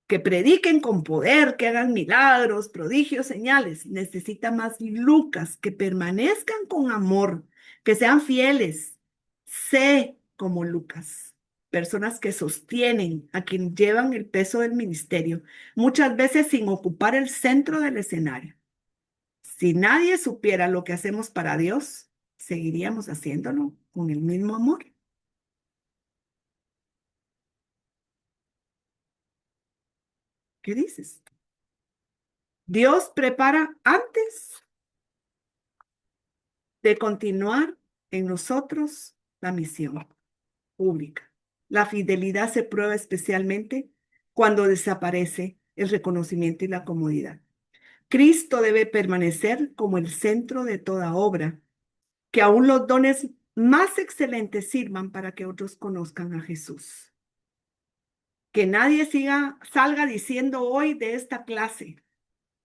que prediquen con poder, que hagan milagros, prodigios, señales. Necesita más Lucas, que permanezcan con amor, que sean fieles. Sé como Lucas, personas que sostienen a quien llevan el peso del ministerio, muchas veces sin ocupar el centro del escenario. Si nadie supiera lo que hacemos para Dios, seguiríamos haciéndolo con el mismo amor. ¿Qué dices? Dios prepara antes de continuar en nosotros la misión pública. La fidelidad se prueba especialmente cuando desaparece el reconocimiento y la comodidad. Cristo debe permanecer como el centro de toda obra, que aún los dones más excelentes sirvan para que otros conozcan a Jesús. Que nadie salga diciendo hoy de esta clase,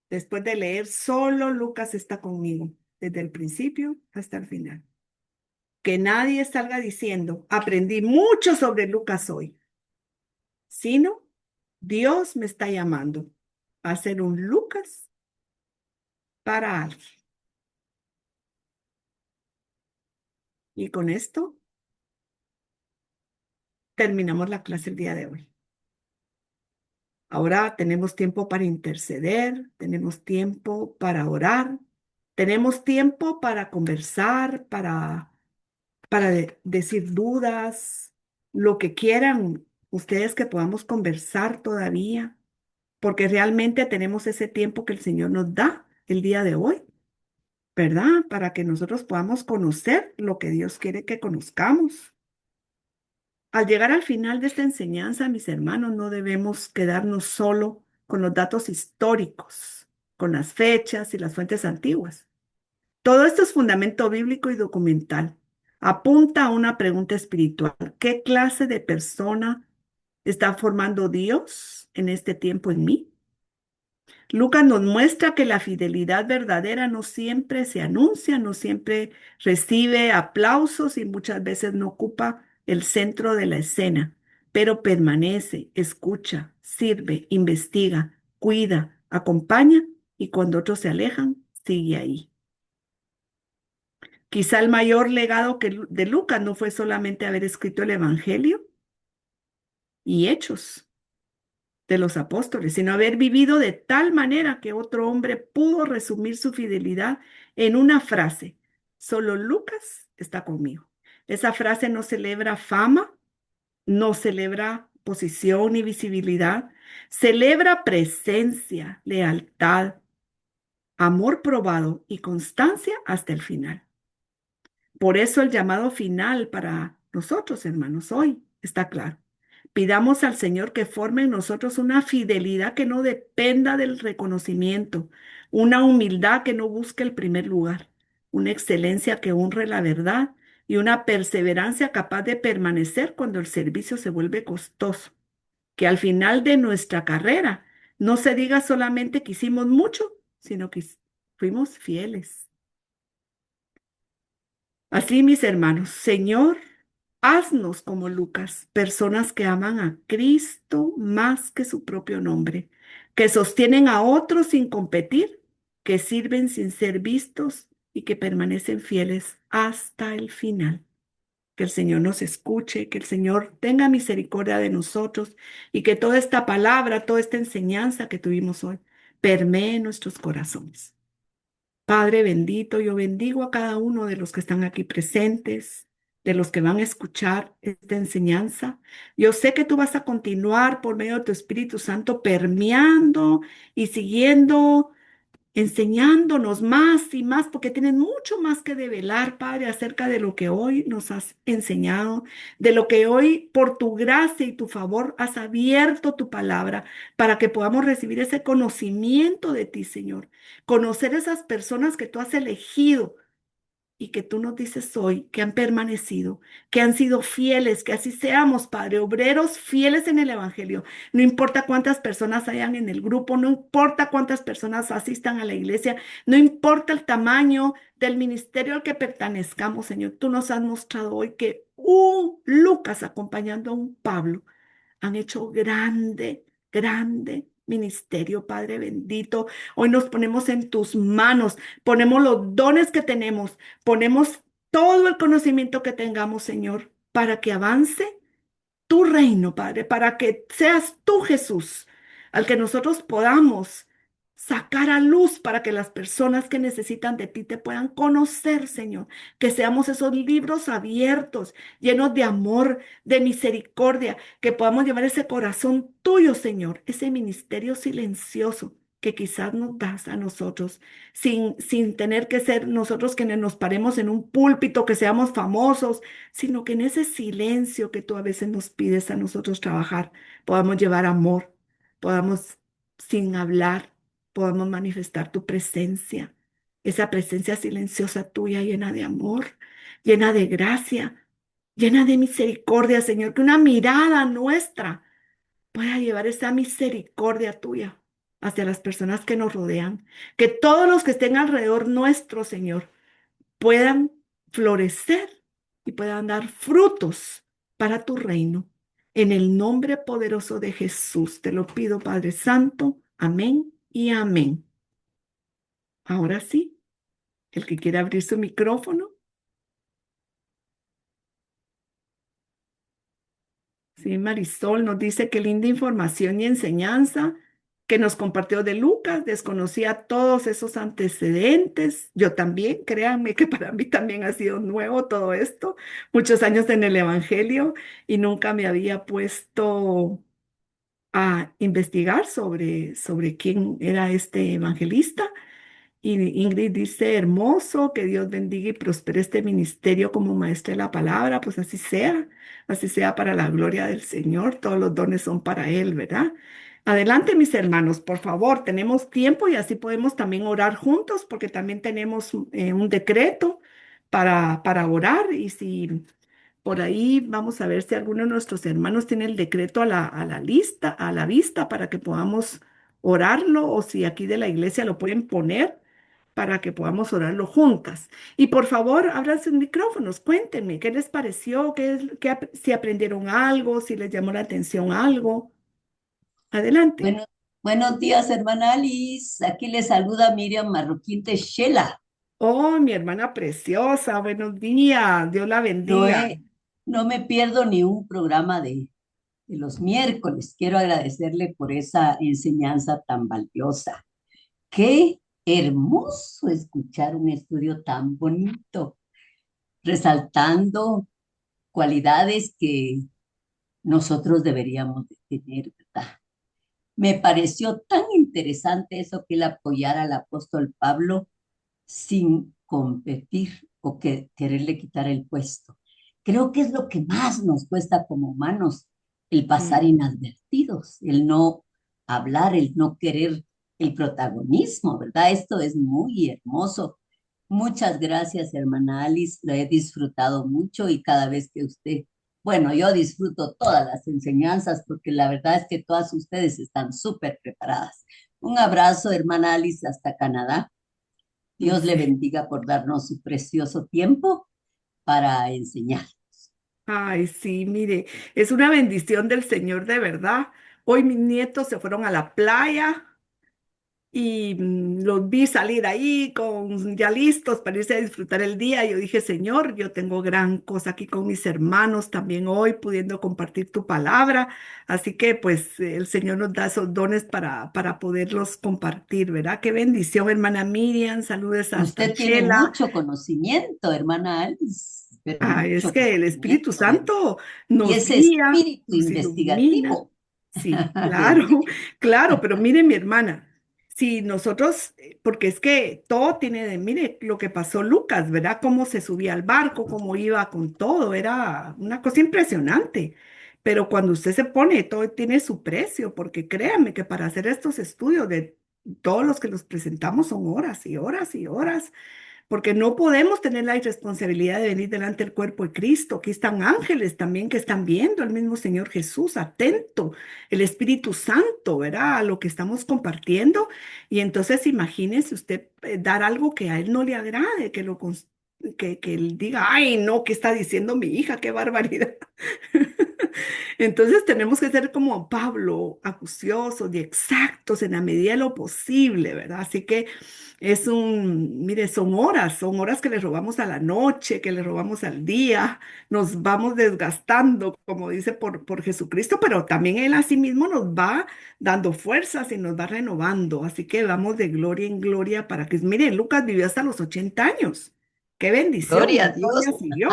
después de leer, solo Lucas está conmigo, desde el principio hasta el final. Que nadie salga diciendo, aprendí mucho sobre Lucas hoy, sino Dios me está llamando a ser un Lucas para alguien. Y con esto terminamos la clase el día de hoy. Ahora tenemos tiempo para interceder, tenemos tiempo para orar, tenemos tiempo para conversar, para decir dudas, lo que quieran ustedes que podamos conversar todavía, porque realmente tenemos ese tiempo que el Señor nos da el día de hoy ¿verdad? Para que nosotros podamos conocer lo que Dios quiere que conozcamos. Al llegar al final de esta enseñanza, mis hermanos, no debemos quedarnos solo con los datos históricos, con las fechas y las fuentes antiguas. Todo esto es fundamento bíblico y documental. Apunta a una pregunta espiritual. ¿Qué clase de persona está formando Dios en este tiempo en mí? Lucas nos muestra que la fidelidad verdadera no siempre se anuncia, no siempre recibe aplausos y muchas veces no ocupa el centro de la escena, pero permanece, escucha, sirve, investiga, cuida, acompaña y cuando otros se alejan, sigue ahí. Quizá el mayor legado de Lucas no fue solamente haber escrito el Evangelio y Hechos de los apóstoles, sino haber vivido de tal manera que otro hombre pudo resumir su fidelidad en una frase: solo Lucas está conmigo. Esa frase no celebra fama, no celebra posición ni visibilidad, celebra presencia, lealtad, amor probado y constancia hasta el final. Por eso el llamado final para nosotros, hermanos, hoy está claro. Pidamos al Señor que forme en nosotros una fidelidad que no dependa del reconocimiento, una humildad que no busque el primer lugar, una excelencia que honre la verdad y una perseverancia capaz de permanecer cuando el servicio se vuelve costoso. Que al final de nuestra carrera no se diga solamente que hicimos mucho, sino que fuimos fieles. Así, mis hermanos, Señor, haznos como Lucas, personas que aman a Cristo más que su propio nombre, que sostienen a otros sin competir, que sirven sin ser vistos y que permanecen fieles hasta el final. Que el Señor nos escuche, que el Señor tenga misericordia de nosotros y que toda esta palabra, toda esta enseñanza que tuvimos hoy, permee nuestros corazones. Padre bendito, yo bendigo a cada uno de los que están aquí presentes, de los que van a escuchar esta enseñanza. Yo sé que tú vas a continuar por medio de tu Espíritu Santo permeando y siguiendo enseñándonos más y más, porque tienes mucho más que develar, Padre, acerca de lo que hoy nos has enseñado, de lo que hoy, por tu gracia y tu favor, has abierto tu palabra para que podamos recibir ese conocimiento de ti, Señor. Conocer esas personas que tú has elegido y que tú nos dices hoy que han permanecido, que han sido fieles, que así seamos, Padre, obreros fieles en el Evangelio. No importa cuántas personas hayan en el grupo, no importa cuántas personas asistan a la iglesia, no importa el tamaño del ministerio al que pertenezcamos, Señor. Tú nos has mostrado hoy que un Lucas acompañando a un Pablo han hecho grande, grande ministerio, Padre bendito. Hoy nos ponemos en tus manos, ponemos los dones que tenemos, ponemos todo el conocimiento que tengamos, Señor, para que avance tu reino, Padre, para que seas tú, Jesús, al que nosotros podamos sacar a luz para que las personas que necesitan de ti te puedan conocer, Señor. Que seamos esos libros abiertos, llenos de amor, de misericordia, que podamos llevar ese corazón tuyo, Señor, ese ministerio silencioso que quizás nos das a nosotros, sin tener que ser nosotros quienes nos paremos en un púlpito, que seamos famosos, sino que en ese silencio que tú a veces nos pides a nosotros trabajar, podamos llevar amor, podamos sin hablar, podamos manifestar tu presencia, esa presencia silenciosa tuya llena de amor, llena de gracia, llena de misericordia, Señor, que una mirada nuestra pueda llevar esa misericordia tuya hacia las personas que nos rodean, que todos los que estén alrededor nuestro, Señor, puedan florecer y puedan dar frutos para tu reino. En el nombre poderoso de Jesús te lo pido, Padre Santo. Amén y amén. Ahora sí, el que quiera abrir su micrófono. Sí, Marisol nos dice qué linda información y enseñanza que nos compartió de Lucas. Desconocía todos esos antecedentes. Yo también, créanme que para mí también ha sido nuevo todo esto. Muchos años en el Evangelio y nunca me había puesto a investigar sobre quién era este evangelista. Y Ingrid dice, hermoso, que Dios bendiga y prospere este ministerio como maestra de la palabra, pues así sea para la gloria del Señor, todos los dones son para Él, ¿verdad? Adelante, mis hermanos, por favor, tenemos tiempo y así podemos también orar juntos, porque también tenemos un decreto para orar y si por ahí vamos a ver si alguno de nuestros hermanos tiene el decreto a la lista, a la vista, para que podamos orarlo o si aquí de la iglesia lo pueden poner para que podamos orarlo juntas. Y por favor, abran sus micrófonos, cuéntenme qué les pareció, si aprendieron algo, si les llamó la atención algo. Adelante. Bueno, buenos días, hermana Alice. Aquí le saluda Miriam Marroquín Techela. Oh, mi hermana preciosa, buenos días, Dios la No, bendiga. no me pierdo ni un programa de los miércoles. Quiero agradecerle por esa enseñanza tan valiosa. Qué hermoso escuchar un estudio tan bonito, resaltando cualidades que nosotros deberíamos de tener, ¿verdad? Me pareció tan interesante eso que él apoyara al apóstol Pablo sin competir o que quererle quitar el puesto. Creo que es lo que más nos cuesta como humanos, el pasar Mm. inadvertidos, el no hablar, el no querer el protagonismo, ¿verdad? Esto es muy hermoso. Muchas gracias, hermana Alice. Lo he disfrutado mucho y cada vez que usted, bueno, yo disfruto todas las enseñanzas porque la verdad es que todas ustedes están súper preparadas. Un abrazo, hermana Alice, hasta Canadá. Dios le Sí. bendiga por darnos su precioso tiempo para enseñar. Ay, sí, mire, es una bendición del Señor de verdad. Hoy mis nietos se fueron a la playa y los vi salir ahí con ya listos para irse a disfrutar el día. Yo dije, Señor, yo tengo gran cosa aquí con mis hermanos también hoy, pudiendo compartir tu palabra. Así que pues el Señor nos da esos dones para poderlos compartir, ¿verdad? Qué bendición, hermana Miriam. Saludes hasta Usted tiene Chela. mucho conocimiento, hermana Alice, pero Ah, es mucho que el Espíritu conocimiento, ¿verdad? Santo Y nos ese guía, espíritu nos ilumina. investigativo. Sí, claro, Bendiga. claro, pero mire mi hermana, si nosotros, porque es que todo tiene mire lo que pasó Lucas, ¿verdad? Cómo se subía al barco, cómo iba con todo, era una cosa impresionante. Pero cuando usted se pone, todo tiene su precio, porque créanme que para hacer estos estudios de todos los que los presentamos son horas y horas y horas porque no podemos tener la irresponsabilidad de venir delante del cuerpo de Cristo. Aquí están ángeles también que están viendo al mismo Señor Jesús, atento, el Espíritu Santo, ¿verdad? A lo que estamos compartiendo. Y entonces imagínese usted dar algo que a Él no le agrade, que Él diga, ay, no, ¿qué está diciendo mi hija? ¡Qué barbaridad! Entonces tenemos que ser como Pablo, acuciosos y exactos en la medida de lo posible, ¿verdad? Así que mire, son horas que le robamos a la noche, que le robamos al día, nos vamos desgastando, como dice por Jesucristo, pero también Él a sí mismo nos va dando fuerzas y nos va renovando. Así que vamos de gloria en gloria para que, mire, Lucas vivió hasta los 80 años. Qué bendición, Gloria y a Dios Dios. le siguió.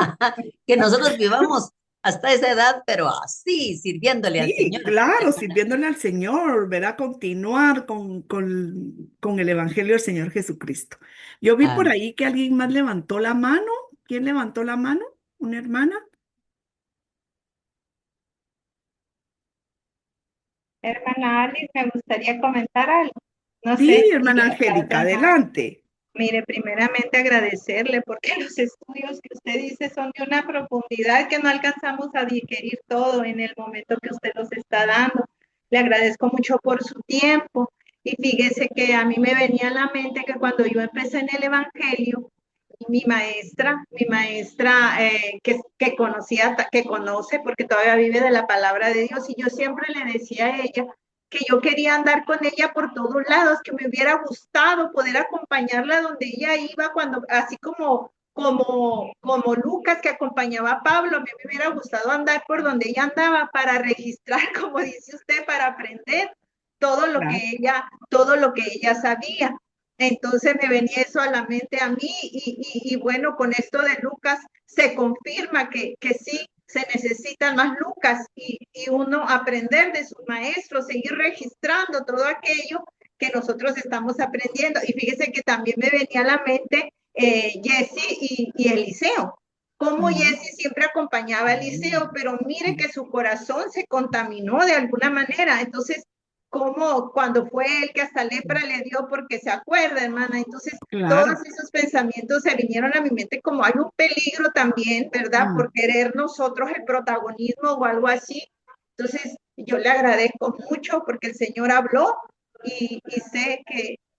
Que nosotros vivamos hasta esa edad, pero así, sirviéndole al Sí, Señor. claro, sirviéndole al Señor, ¿verdad? Continuar con el Evangelio del Señor Jesucristo. Yo vi por Amén. ahí que alguien más levantó la mano. ¿Quién levantó la mano? ¿Una hermana? Hermana Alice, me gustaría comentar algo. No sé Sí, si hermana ya está Angélica, temprano. adelante. Mire, primeramente agradecerle porque los estudios que usted dice son de una profundidad que no alcanzamos a digerir todo en el momento que usted los está dando. Le agradezco mucho por su tiempo y fíjese que a mí me venía a la mente que cuando yo empecé en el Evangelio, mi maestra que conocía, que conoce, porque todavía vive de la palabra de Dios, y yo siempre le decía a ella que yo quería andar con ella por todos lados, que me hubiera gustado poder acompañarla donde ella iba, cuando, así como Lucas que acompañaba a Pablo, a mí me hubiera gustado andar por donde ella andaba para registrar, como dice usted, para aprender Claro. todo lo que ella sabía. Entonces me venía eso a la mente a mí y bueno, con esto de Lucas se confirma que sí, se necesitan más Lucas y uno aprender de sus maestros, seguir registrando todo aquello que nosotros estamos aprendiendo. Y fíjese que también me venía a la mente Jesse y Eliseo. Como Jesse siempre acompañaba a Eliseo, pero mire que su corazón se contaminó de alguna manera. Entonces, como cuando fue él que hasta lepra le dio porque se acuerda, hermana. Entonces, todos Claro. esos pensamientos se vinieron a mi mente como hay un peligro también, ¿verdad? Por querer nosotros el protagonismo o algo así. Entonces, yo le agradezco mucho porque el Señor habló y sé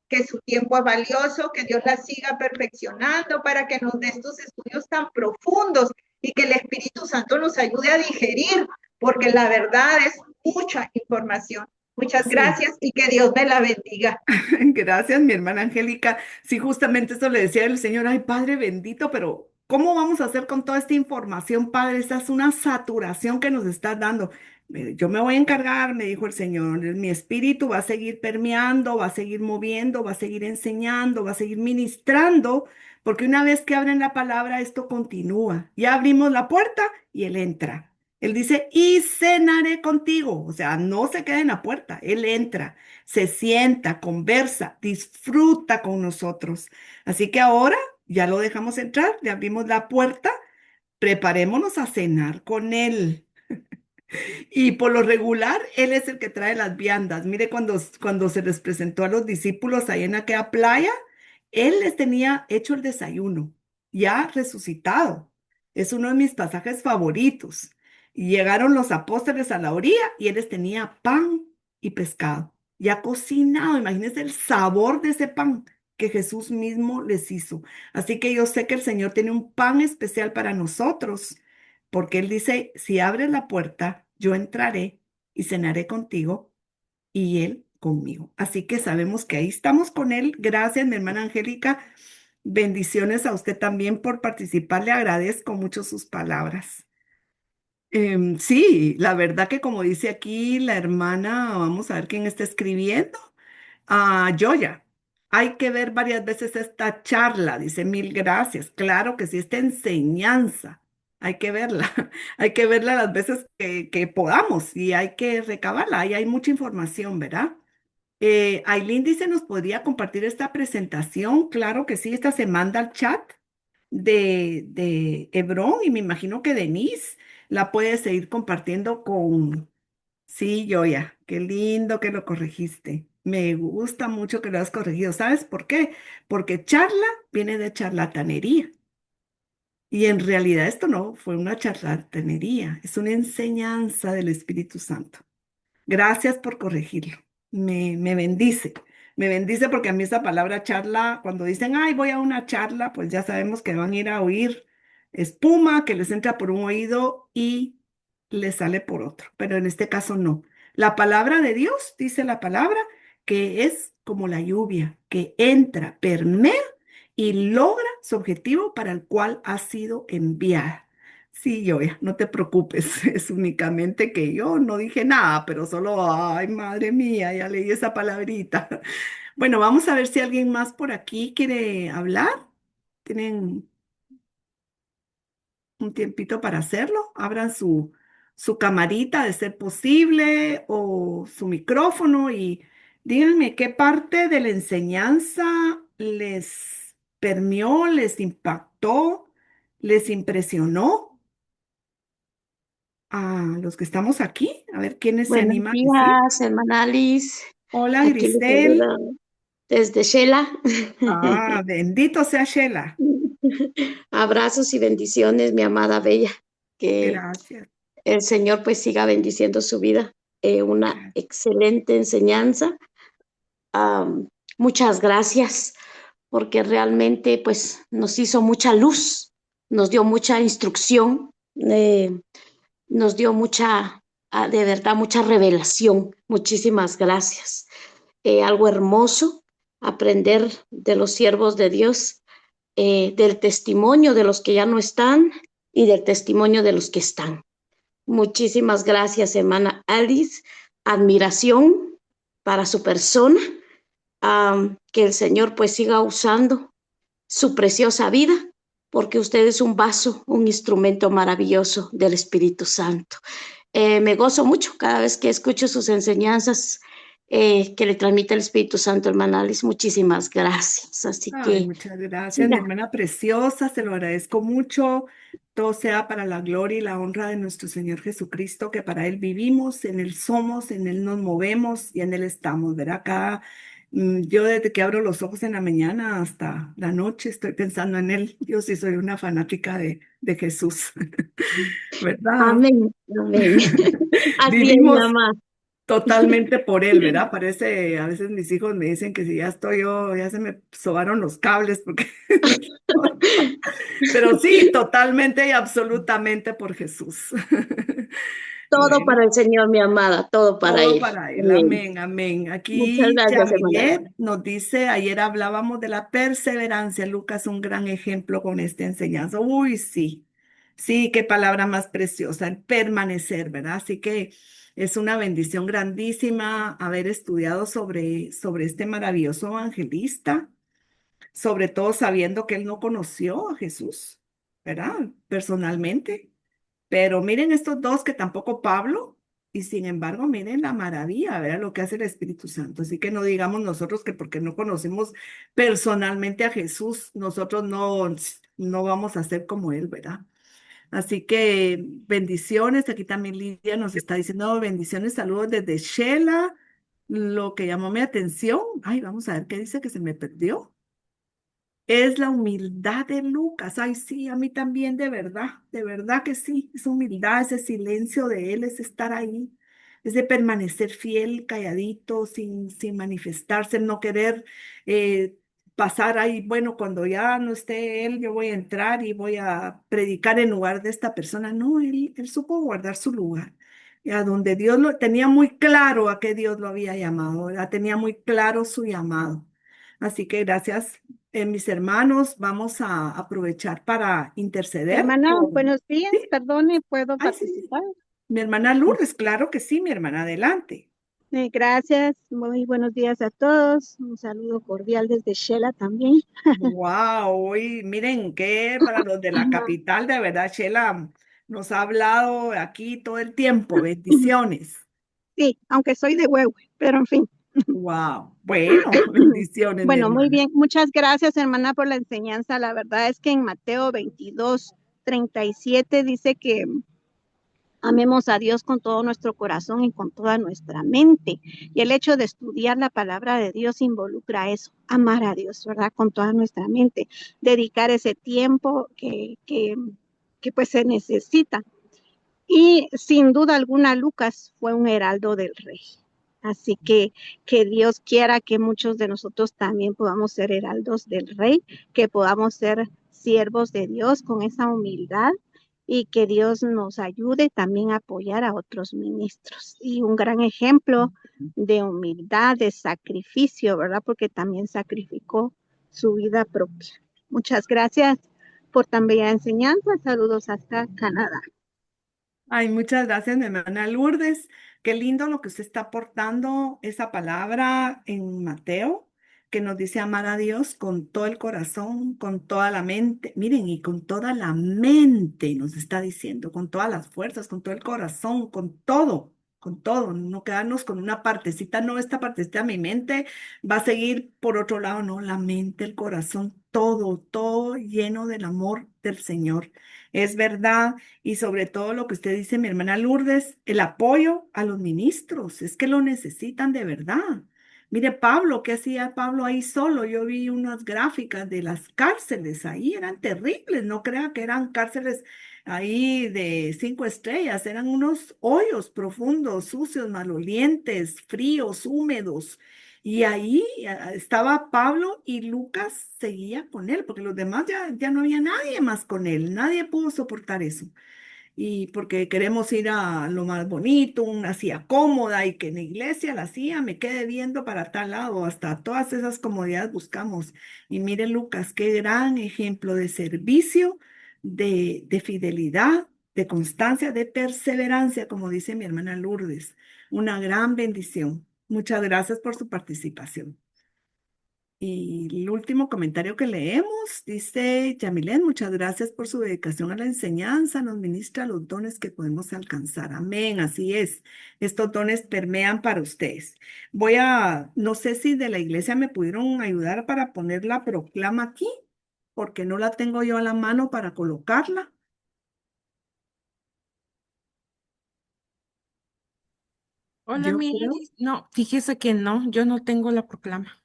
que su tiempo es valioso, que Dios la siga perfeccionando para que nos dé estos estudios tan profundos y que el Espíritu Santo nos ayude a digerir, porque la verdad es mucha información. Muchas Sí. gracias y que Dios me la bendiga. Gracias, mi hermana Angélica. Sí, justamente eso le decía el Señor, ay, Padre bendito, pero ¿cómo vamos a hacer con toda esta información, Padre? Esta es una saturación que nos estás dando. Yo me voy a encargar, me dijo el Señor, mi espíritu va a seguir permeando, va a seguir moviendo, va a seguir enseñando, va a seguir ministrando, porque una vez que abren la palabra, esto continúa. Ya abrimos la puerta y Él entra. Él dice, y cenaré contigo. O sea, no se queda en la puerta, Él entra, se sienta, conversa, disfruta con nosotros. Así que ahora ya lo dejamos entrar, le abrimos la puerta, preparémonos a cenar con Él. Y por lo regular, Él es el que trae las viandas. Mire, cuando se les presentó a los discípulos ahí en aquella playa, Él les tenía hecho el desayuno, ya resucitado. Es uno de mis pasajes favoritos. Y llegaron los apóstoles a la orilla y Él les tenía pan y pescado, ya cocinado. Imagínense el sabor de ese pan que Jesús mismo les hizo. Así que yo sé que el Señor tiene un pan especial para nosotros porque Él dice, si abres la puerta, yo entraré y cenaré contigo y Él conmigo. Así que sabemos que ahí estamos con Él. Gracias, mi hermana Angélica. Bendiciones a usted también por participar. Le agradezco mucho sus palabras. Sí, la verdad que como dice aquí la hermana, vamos a ver quién está escribiendo. Joya, hay que ver varias veces esta charla, dice mil gracias. Claro que sí, esta enseñanza, hay que verla, hay que verla las veces que podamos y hay que recabarla. Ahí hay mucha información, ¿verdad? Aileen dice, ¿nos podría compartir esta presentación? Claro que sí, esta se manda al chat de Hebrón y me imagino que Denise la puede seguir compartiendo con. Sí, Joya, qué lindo que lo corregiste. Me gusta mucho que lo has corregido. ¿Sabes por qué? Porque charla viene de charlatanería. Y en realidad esto no fue una charlatanería, es una enseñanza del Espíritu Santo. Gracias por corregirlo. Me bendice. Me bendice porque a mí esa palabra charla, cuando dicen, ay, voy a una charla, pues ya sabemos que van a ir a oír espuma que les entra por un oído y les sale por otro. Pero en este caso no. La palabra de Dios, dice la palabra, que es como la lluvia, que entra, permea y logra su objetivo para el cual ha sido enviada. Sí, Joya, no te preocupes, es únicamente que yo no dije nada, pero solo, ay, madre mía, ya leí esa palabrita. Bueno, vamos a ver si alguien más por aquí quiere hablar. ¿Tienen un tiempito para hacerlo? Abran su camarita de ser posible o su micrófono y díganme qué parte de la enseñanza les permeó, les impactó, les impresionó. A los que estamos aquí, a ver quiénes se Buenos animan a decir. días, hermana Alice. Hola, Aquí les Grisel. saluda desde Shela. Bendito sea Shela. Abrazos y bendiciones, mi amada Bella. Que Gracias. el Señor pues siga bendiciendo su vida. Una Gracias. excelente enseñanza. Muchas gracias porque realmente pues nos hizo mucha luz, nos dio mucha instrucción, nos dio mucha, de verdad, mucha revelación. Muchísimas gracias. Algo hermoso, aprender de los siervos de Dios, del testimonio de los que ya no están y del testimonio de los que están. Muchísimas gracias, hermana Alice. Admiración para su persona, que el Señor pues siga usando su preciosa vida, porque usted es un vaso, un instrumento maravilloso del Espíritu Santo. Me gozo mucho cada vez que escucho sus enseñanzas. que le transmite el Espíritu Santo, hermana Alice. Muchísimas gracias. Así Ay, que muchas gracias, mi siga. hermana preciosa, se lo agradezco mucho. Todo sea para la gloria y la honra de nuestro Señor Jesucristo, que para Él vivimos, en Él somos, en Él nos movemos y en Él estamos, ¿verdad? Acá, yo desde que abro los ojos en la mañana hasta la noche estoy pensando en Él. Yo sí soy una fanática de Jesús, ¿verdad? Amén, amén. Así es, mi Vivimos mamá. totalmente por él, ¿verdad? Parece, a veces mis hijos me dicen que si ya estoy yo, ya se me sobaron los cables, porque pero sí, totalmente y absolutamente por Jesús. Todo Bueno, para el Señor, mi amada, todo para todo Él. para él, Amén. amén, amén. Muchas Aquí gracias, hermana. Yamilet nos dice, ayer hablábamos de la perseverancia, Lucas, un gran ejemplo con esta enseñanza. Uy, sí, sí, qué palabra más preciosa, el permanecer, ¿verdad? Así que es una bendición grandísima haber estudiado sobre este maravilloso evangelista, sobre todo sabiendo que él no conoció a Jesús, ¿verdad? Personalmente. Pero miren estos dos que tampoco Pablo, y sin embargo, miren la maravilla, ¿verdad? Lo que hace el Espíritu Santo. Así que no digamos nosotros que porque no conocemos personalmente a Jesús, nosotros no vamos a ser como Él, ¿verdad? Así que bendiciones. Aquí también Lidia nos está diciendo bendiciones, saludos desde Shela. Lo que llamó mi atención, ay, vamos a ver qué dice que se me perdió. Es la humildad de Lucas. Ay, sí, a mí también, de verdad que sí. Esa humildad, ese silencio de él, es estar ahí, es de permanecer fiel, calladito, sin manifestarse, no querer eh, pasar ahí. Bueno, cuando ya no esté él, yo voy a entrar y voy a predicar en lugar de esta persona. No, él supo guardar su lugar. Y a donde Dios lo tenía muy claro a qué Dios lo había llamado, ¿verdad? Tenía muy claro su llamado. Así que gracias mis hermanos, vamos a aprovechar para interceder Hermana, por... buenos días, Sí, perdone, ¿puedo ay, sí, sí. participar? Mi hermana Lourdes, claro que sí, mi hermana, adelante. Gracias, muy buenos días a todos. Un saludo cordial desde Shela también. Wow, y miren que para los de la capital, de verdad, Shela nos ha hablado aquí todo el tiempo. Bendiciones. Sí, aunque soy de Huehue, pero en fin. Wow, bueno, bendiciones, mi Bueno, muy hermana. bien. Muchas gracias, hermana, por la enseñanza. La verdad es que en Mateo 22:37 dice que amemos a Dios con todo nuestro corazón y con toda nuestra mente. Y el hecho de estudiar la palabra de Dios involucra eso, amar a Dios, ¿verdad? Con toda nuestra mente, dedicar ese tiempo que pues se necesita. Y sin duda alguna, Lucas fue un heraldo del rey. Así que Dios quiera que muchos de nosotros también podamos ser heraldos del rey, que podamos ser siervos de Dios con esa humildad y que Dios nos ayude también a apoyar a otros ministros. Y un gran ejemplo de humildad, de sacrificio, ¿verdad? Porque también sacrificó su vida propia. Muchas gracias por tan bella enseñanza. Saludos hasta Canadá. Ay, muchas gracias, mi hermana Lourdes. Qué lindo lo que usted está aportando, esa palabra en Mateo, que nos dice amar a Dios con todo el corazón, con toda la mente. Miren, y con toda la mente nos está diciendo, con todas las fuerzas, con todo el corazón, con todo. No quedarnos con una partecita, no, esta partecita de mi mente va a seguir por otro lado, no, la mente, el corazón, todo, todo lleno del amor del Señor. Es verdad. Y sobre todo lo que usted dice, mi hermana Lourdes, el apoyo a los ministros, es que lo necesitan de verdad. Mire, Pablo, ¿qué hacía Pablo ahí solo? Yo vi unas gráficas de las cárceles ahí, eran terribles, no crea que eran cárceles ahí de 5 estrellas, eran unos hoyos profundos, sucios, malolientes, fríos, húmedos. Y ahí estaba Pablo y Lucas seguía con él, porque los demás ya no había nadie más con él, nadie pudo soportar eso. Y porque queremos ir a lo más bonito, una silla cómoda y que en la iglesia la silla me quede viendo para tal lado, hasta todas esas comodidades buscamos. Y mire Lucas, qué gran ejemplo de servicio, de fidelidad, de constancia, de perseverancia, como dice mi hermana Lourdes. Una gran bendición. Muchas gracias por su participación. Y el último comentario que leemos dice, Yamilén, muchas gracias por su dedicación a la enseñanza, nos ministra los dones que podemos alcanzar. Amén, así es. Estos dones permean para ustedes. No sé si de la iglesia me pudieron ayudar para poner la proclama aquí, porque no la tengo yo a la mano para colocarla. Hola, Yo mi creo. Iris. No, fíjese que no, yo no tengo la proclama.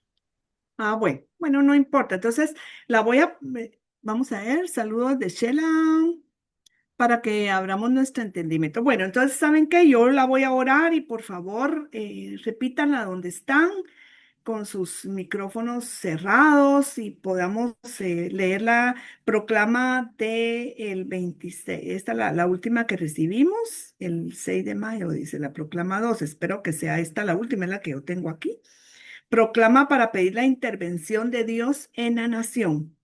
Bueno, no importa. Entonces, vamos a ver, saludos de Shela para que abramos nuestro entendimiento. Bueno, entonces, ¿saben qué? Yo la voy a orar y por favor, repítanla donde están con sus micrófonos cerrados y podamos leer la proclama del 26. Esta es la última que recibimos, el 6 de mayo, dice la proclama 2. Espero que sea esta la última, es la que yo tengo aquí. Proclama para pedir la intervención de Dios en la nación.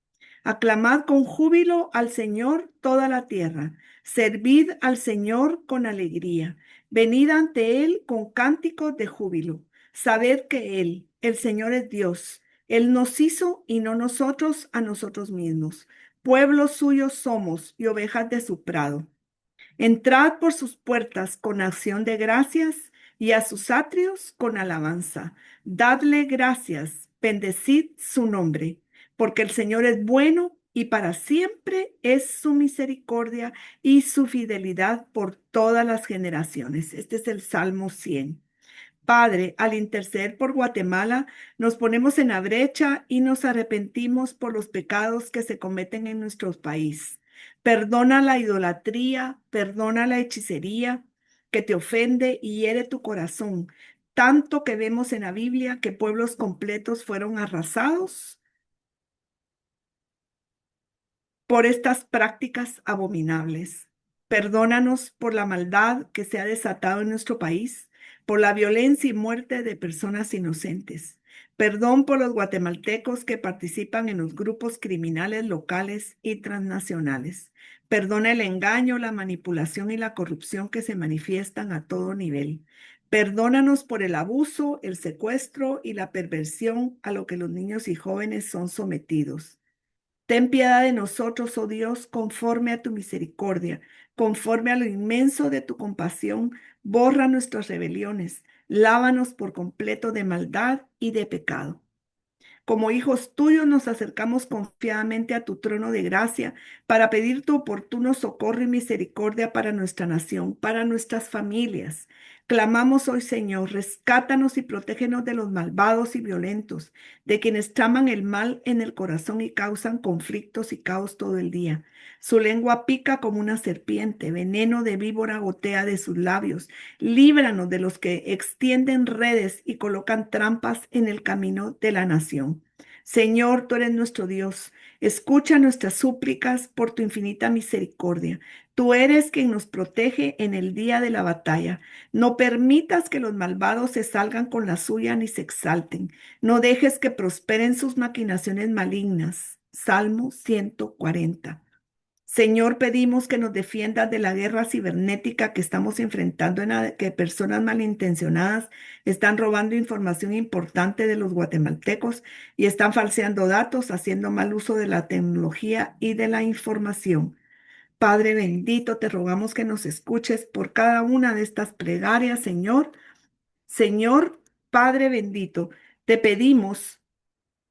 Aclamad con júbilo al Señor toda la tierra. Servid al Señor con alegría. Venid ante Él con cánticos de júbilo. Sabed que Él, el Señor es Dios. Él nos hizo y no nosotros a nosotros mismos. Pueblo suyo somos y ovejas de su prado. Entrad por sus puertas con acción de gracias y a sus atrios con alabanza. Dadle gracias, bendecid su nombre, porque el Señor es bueno y para siempre es su misericordia y su fidelidad por todas las generaciones. Este es el Salmo 100. Padre, al interceder por Guatemala, nos ponemos en la brecha y nos arrepentimos por los pecados que se cometen en nuestro país. Perdona la idolatría, perdona la hechicería que te ofende y hiere tu corazón, tanto que vemos en la Biblia que pueblos completos fueron arrasados por estas prácticas abominables. Perdónanos por la maldad que se ha desatado en nuestro país, por la violencia y muerte de personas inocentes. Perdón por los guatemaltecos que participan en los grupos criminales locales y transnacionales. Perdona el engaño, la manipulación y la corrupción que se manifiestan a todo nivel. Perdónanos por el abuso, el secuestro y la perversión a lo que los niños y jóvenes son sometidos. Ten piedad de nosotros, oh Dios, conforme a tu misericordia, conforme a lo inmenso de tu compasión, borra nuestras rebeliones, lávanos por completo de maldad y de pecado. Como hijos tuyos nos acercamos confiadamente a tu trono de gracia para pedir tu oportuno socorro y misericordia para nuestra nación, para nuestras familias. Clamamos hoy, Señor, rescátanos y protégenos de los malvados y violentos, de quienes traman el mal en el corazón y causan conflictos y caos todo el día. Su lengua pica como una serpiente, veneno de víbora gotea de sus labios. Líbranos de los que extienden redes y colocan trampas en el camino de la nación. Señor, tú eres nuestro Dios. Escucha nuestras súplicas por tu infinita misericordia. Tú eres quien nos protege en el día de la batalla. No permitas que los malvados se salgan con la suya ni se exalten. No dejes que prosperen sus maquinaciones malignas. Salmo 140. Señor, pedimos que nos defiendas de la guerra cibernética que estamos enfrentando, que personas malintencionadas están robando información importante de los guatemaltecos y están falseando datos, haciendo mal uso de la tecnología y de la información. Padre bendito, te rogamos que nos escuches por cada una de estas plegarias, Señor. Señor, Padre bendito, te pedimos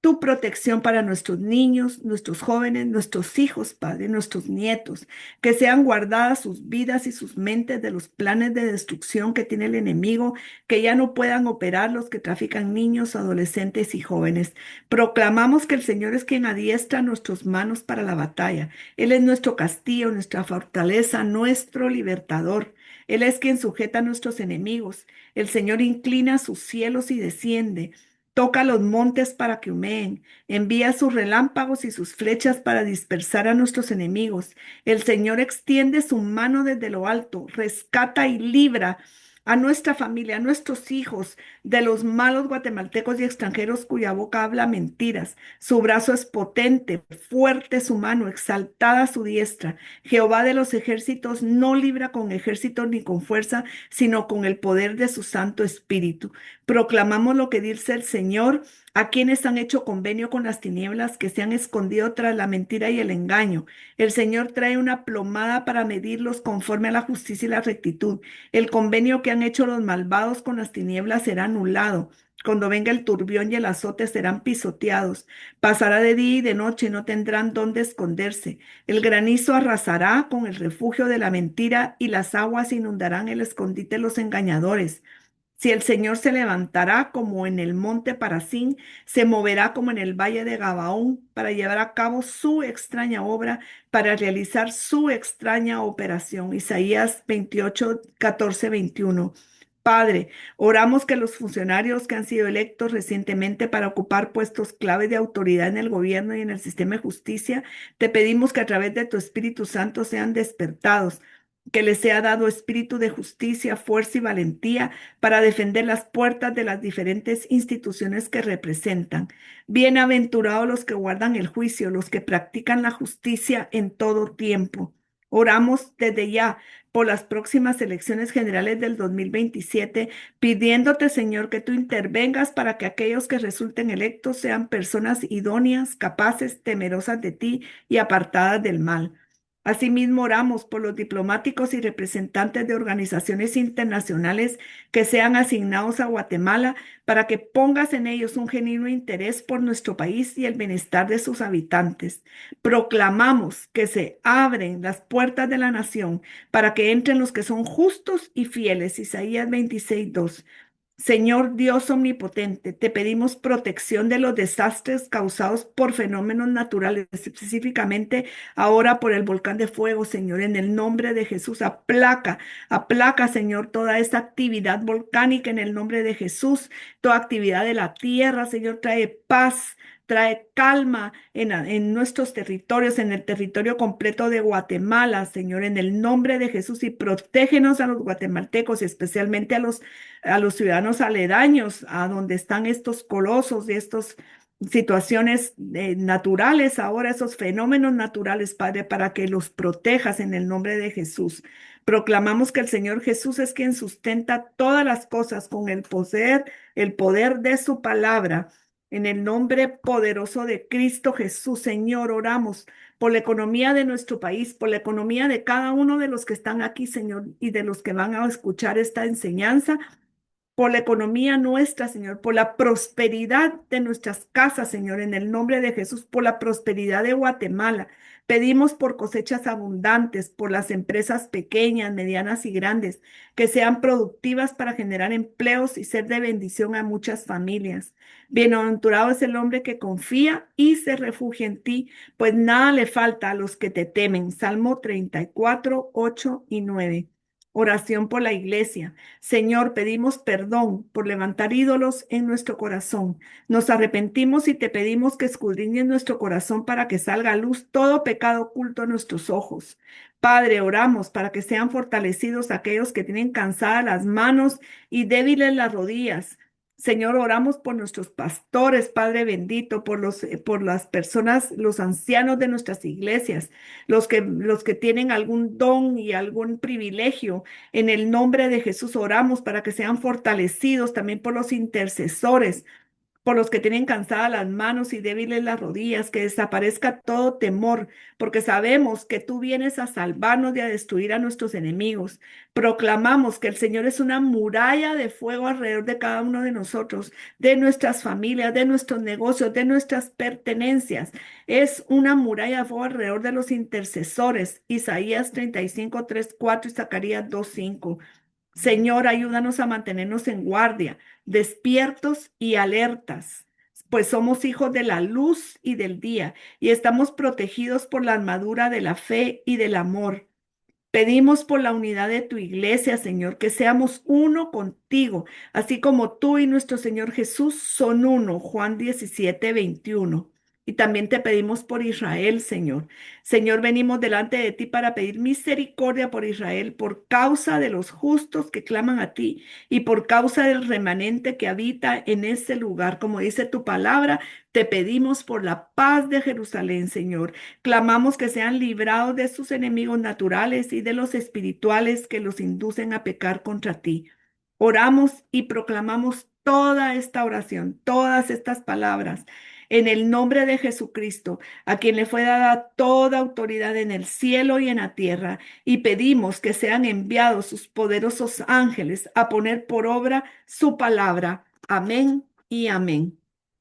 tu protección para nuestros niños, nuestros jóvenes, nuestros hijos, Padre, nuestros nietos, que sean guardadas sus vidas y sus mentes de los planes de destrucción que tiene el enemigo, que ya no puedan operar los que trafican niños, adolescentes y jóvenes. Proclamamos que el Señor es quien adiestra nuestras manos para la batalla. Él es nuestro castillo, nuestra fortaleza, nuestro libertador. Él es quien sujeta a nuestros enemigos. El Señor inclina sus cielos y desciende. Toca los montes para que humeen, envía sus relámpagos y sus flechas para dispersar a nuestros enemigos. El Señor extiende su mano desde lo alto, rescata y libra a nuestra familia, a nuestros hijos, de los malos guatemaltecos y extranjeros cuya boca habla mentiras. Su brazo es potente, fuerte su mano, exaltada su diestra. Jehová de los ejércitos no libra con ejército ni con fuerza, sino con el poder de su Santo Espíritu. Proclamamos lo que dice el Señor a quienes han hecho convenio con las tinieblas, que se han escondido tras la mentira y el engaño. El Señor trae una plomada para medirlos conforme a la justicia y la rectitud. El convenio que han hecho los malvados con las tinieblas será anulado. Cuando venga el turbión y el azote serán pisoteados. Pasará de día y de noche y no tendrán dónde esconderse. El granizo arrasará con el refugio de la mentira y las aguas inundarán el escondite de los engañadores. Si el Señor se levantará como en el monte Parasín, se moverá como en el valle de Gabaón para llevar a cabo su extraña obra, para realizar su extraña operación. Isaías 28, 14, 21. Padre, oramos que los funcionarios que han sido electos recientemente para ocupar puestos clave de autoridad en el gobierno y en el sistema de justicia, te pedimos que a través de tu Espíritu Santo sean despertados, que les sea dado espíritu de justicia, fuerza y valentía para defender las puertas de las diferentes instituciones que representan. Bienaventurados los que guardan el juicio, los que practican la justicia en todo tiempo. Oramos desde ya por las próximas elecciones generales del 2027, pidiéndote, Señor, que tú intervengas para que aquellos que resulten electos sean personas idóneas, capaces, temerosas de ti y apartadas del mal. Asimismo, oramos por los diplomáticos y representantes de organizaciones internacionales que sean asignados a Guatemala para que pongas en ellos un genuino interés por nuestro país y el bienestar de sus habitantes. Proclamamos que se abren las puertas de la nación para que entren los que son justos y fieles. Isaías 26:2. Señor Dios omnipotente, te pedimos protección de los desastres causados por fenómenos naturales, específicamente ahora por el volcán de fuego, Señor, en el nombre de Jesús. Aplaca, Señor, toda esta actividad volcánica en el nombre de Jesús, toda actividad de la tierra, Señor, trae paz. Trae calma en nuestros territorios, en el territorio completo de Guatemala, Señor, en el nombre de Jesús, y protégenos a los guatemaltecos, especialmente a los ciudadanos aledaños, a donde están estos colosos y estas situaciones naturales, ahora esos fenómenos naturales, Padre, para que los protejas en el nombre de Jesús. Proclamamos que el Señor Jesús es quien sustenta todas las cosas con el poder de su palabra. En el nombre poderoso de Cristo Jesús, Señor, oramos por la economía de nuestro país, por la economía de cada uno de los que están aquí, Señor, y de los que van a escuchar esta enseñanza, por la economía nuestra, Señor, por la prosperidad de nuestras casas, Señor, en el nombre de Jesús, por la prosperidad de Guatemala. Pedimos por cosechas abundantes, por las empresas pequeñas, medianas y grandes, que sean productivas para generar empleos y ser de bendición a muchas familias. Bienaventurado es el hombre que confía y se refugia en ti, pues nada le falta a los que te temen. Salmo 34, 8 y 9. Oración por la iglesia. Señor, pedimos perdón por levantar ídolos en nuestro corazón. Nos arrepentimos y te pedimos que escudriñes nuestro corazón para que salga a luz todo pecado oculto a nuestros ojos. Padre, oramos para que sean fortalecidos aquellos que tienen cansadas las manos y débiles las rodillas. Señor, oramos por nuestros pastores, Padre bendito, por las personas, los ancianos de nuestras iglesias, los que tienen algún don y algún privilegio. En el nombre de Jesús oramos para que sean fortalecidos también por los intercesores, por los que tienen cansadas las manos y débiles las rodillas, que desaparezca todo temor, porque sabemos que tú vienes a salvarnos y a destruir a nuestros enemigos. Proclamamos que el Señor es una muralla de fuego alrededor de cada uno de nosotros, de nuestras familias, de nuestros negocios, de nuestras pertenencias. Es una muralla de fuego alrededor de los intercesores. Isaías 35, 3, 4 y Zacarías 2, 5. Señor, ayúdanos a mantenernos en guardia, despiertos y alertas, pues somos hijos de la luz y del día y estamos protegidos por la armadura de la fe y del amor. Pedimos por la unidad de tu iglesia, Señor, que seamos uno contigo, así como tú y nuestro Señor Jesús son uno. Juan 17, 21. Y también te pedimos por Israel, Señor. Señor, venimos delante de ti para pedir misericordia por Israel, por causa de los justos que claman a ti y por causa del remanente que habita en ese lugar. Como dice tu palabra, te pedimos por la paz de Jerusalén, Señor. Clamamos que sean librados de sus enemigos naturales y de los espirituales que los inducen a pecar contra ti. Oramos y proclamamos toda esta oración, todas estas palabras, en el nombre de Jesucristo, a quien le fue dada toda autoridad en el cielo y en la tierra, y pedimos que sean enviados sus poderosos ángeles a poner por obra su palabra. Amén y amén.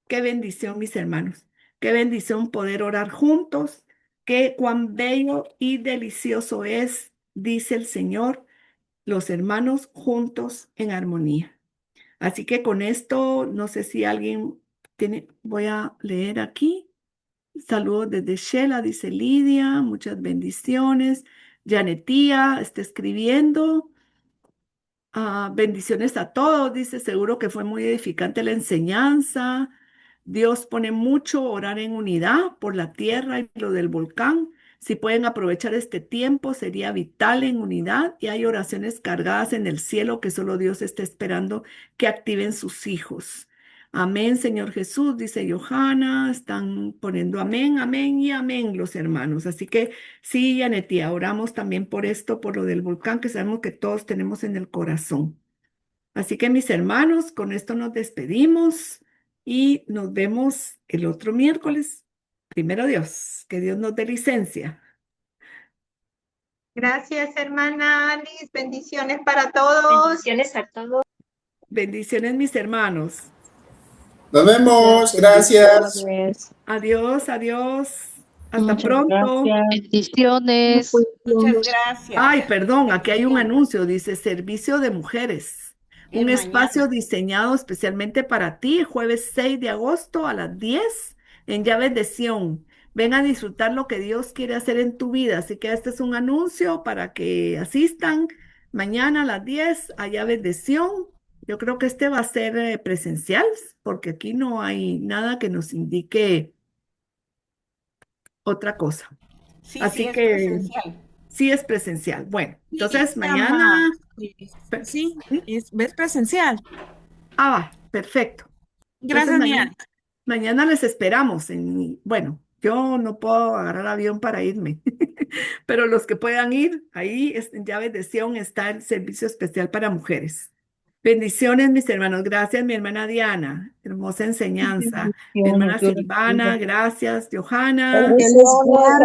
Qué bendición, mis hermanos. Qué bendición poder orar juntos. Qué cuán bello y delicioso es, dice el Señor, los hermanos juntos en armonía. Así que con esto, no sé si alguien tiene, voy a leer aquí. Saludos desde Shela, dice Lidia, muchas bendiciones. Janetía está escribiendo. Bendiciones a todos, dice, seguro que fue muy edificante la enseñanza. Dios pone mucho orar en unidad por la tierra y lo del volcán. Si pueden aprovechar este tiempo, sería vital en unidad y hay oraciones cargadas en el cielo que solo Dios está esperando que activen sus hijos. Amén, Señor Jesús, dice Johanna. Están poniendo amén, amén y amén los hermanos. Así que sí, Yanetía, oramos también por esto, por lo del volcán que sabemos que todos tenemos en el corazón. Así que mis hermanos, con esto nos despedimos y nos vemos el otro miércoles. Primero Dios, que Dios nos dé licencia. Gracias, hermana Alice. Bendiciones para todos. Bendiciones a todos. Bendiciones, mis hermanos. Nos vemos, gracias. Bendiciones. Adiós, adiós. Hasta Muchas pronto. gracias. Bendiciones. Muchas gracias. Ay, perdón, aquí hay un anuncio, dice Servicio de Mujeres. Un Mañana. espacio diseñado especialmente para ti, jueves 6 de agosto a las 10 en Llaves de Sión. Ven a disfrutar lo que Dios quiere hacer en tu vida. Así que este es un anuncio para que asistan mañana a las 10 a Llaves de Sión. Yo creo que este va a ser presencial, porque aquí no hay nada que nos indique otra cosa. Sí, Así sí, es que presencial. sí es presencial. Bueno, Sí, entonces se mañana. llama- Pe- Sí, ¿Sí? es presencial. Perfecto. Gracias, mañana, Mía. mañana les esperamos. Bueno, yo no puedo agarrar avión para irme, pero los que puedan ir, ahí en Llaves de Sion está el servicio especial para mujeres. Bendiciones, mis hermanos. Gracias, mi hermana Diana. Hermosa enseñanza. Mi hermana Bendiciones, Dios les bendiga. Silvana, gracias. Johanna. Bendiciones.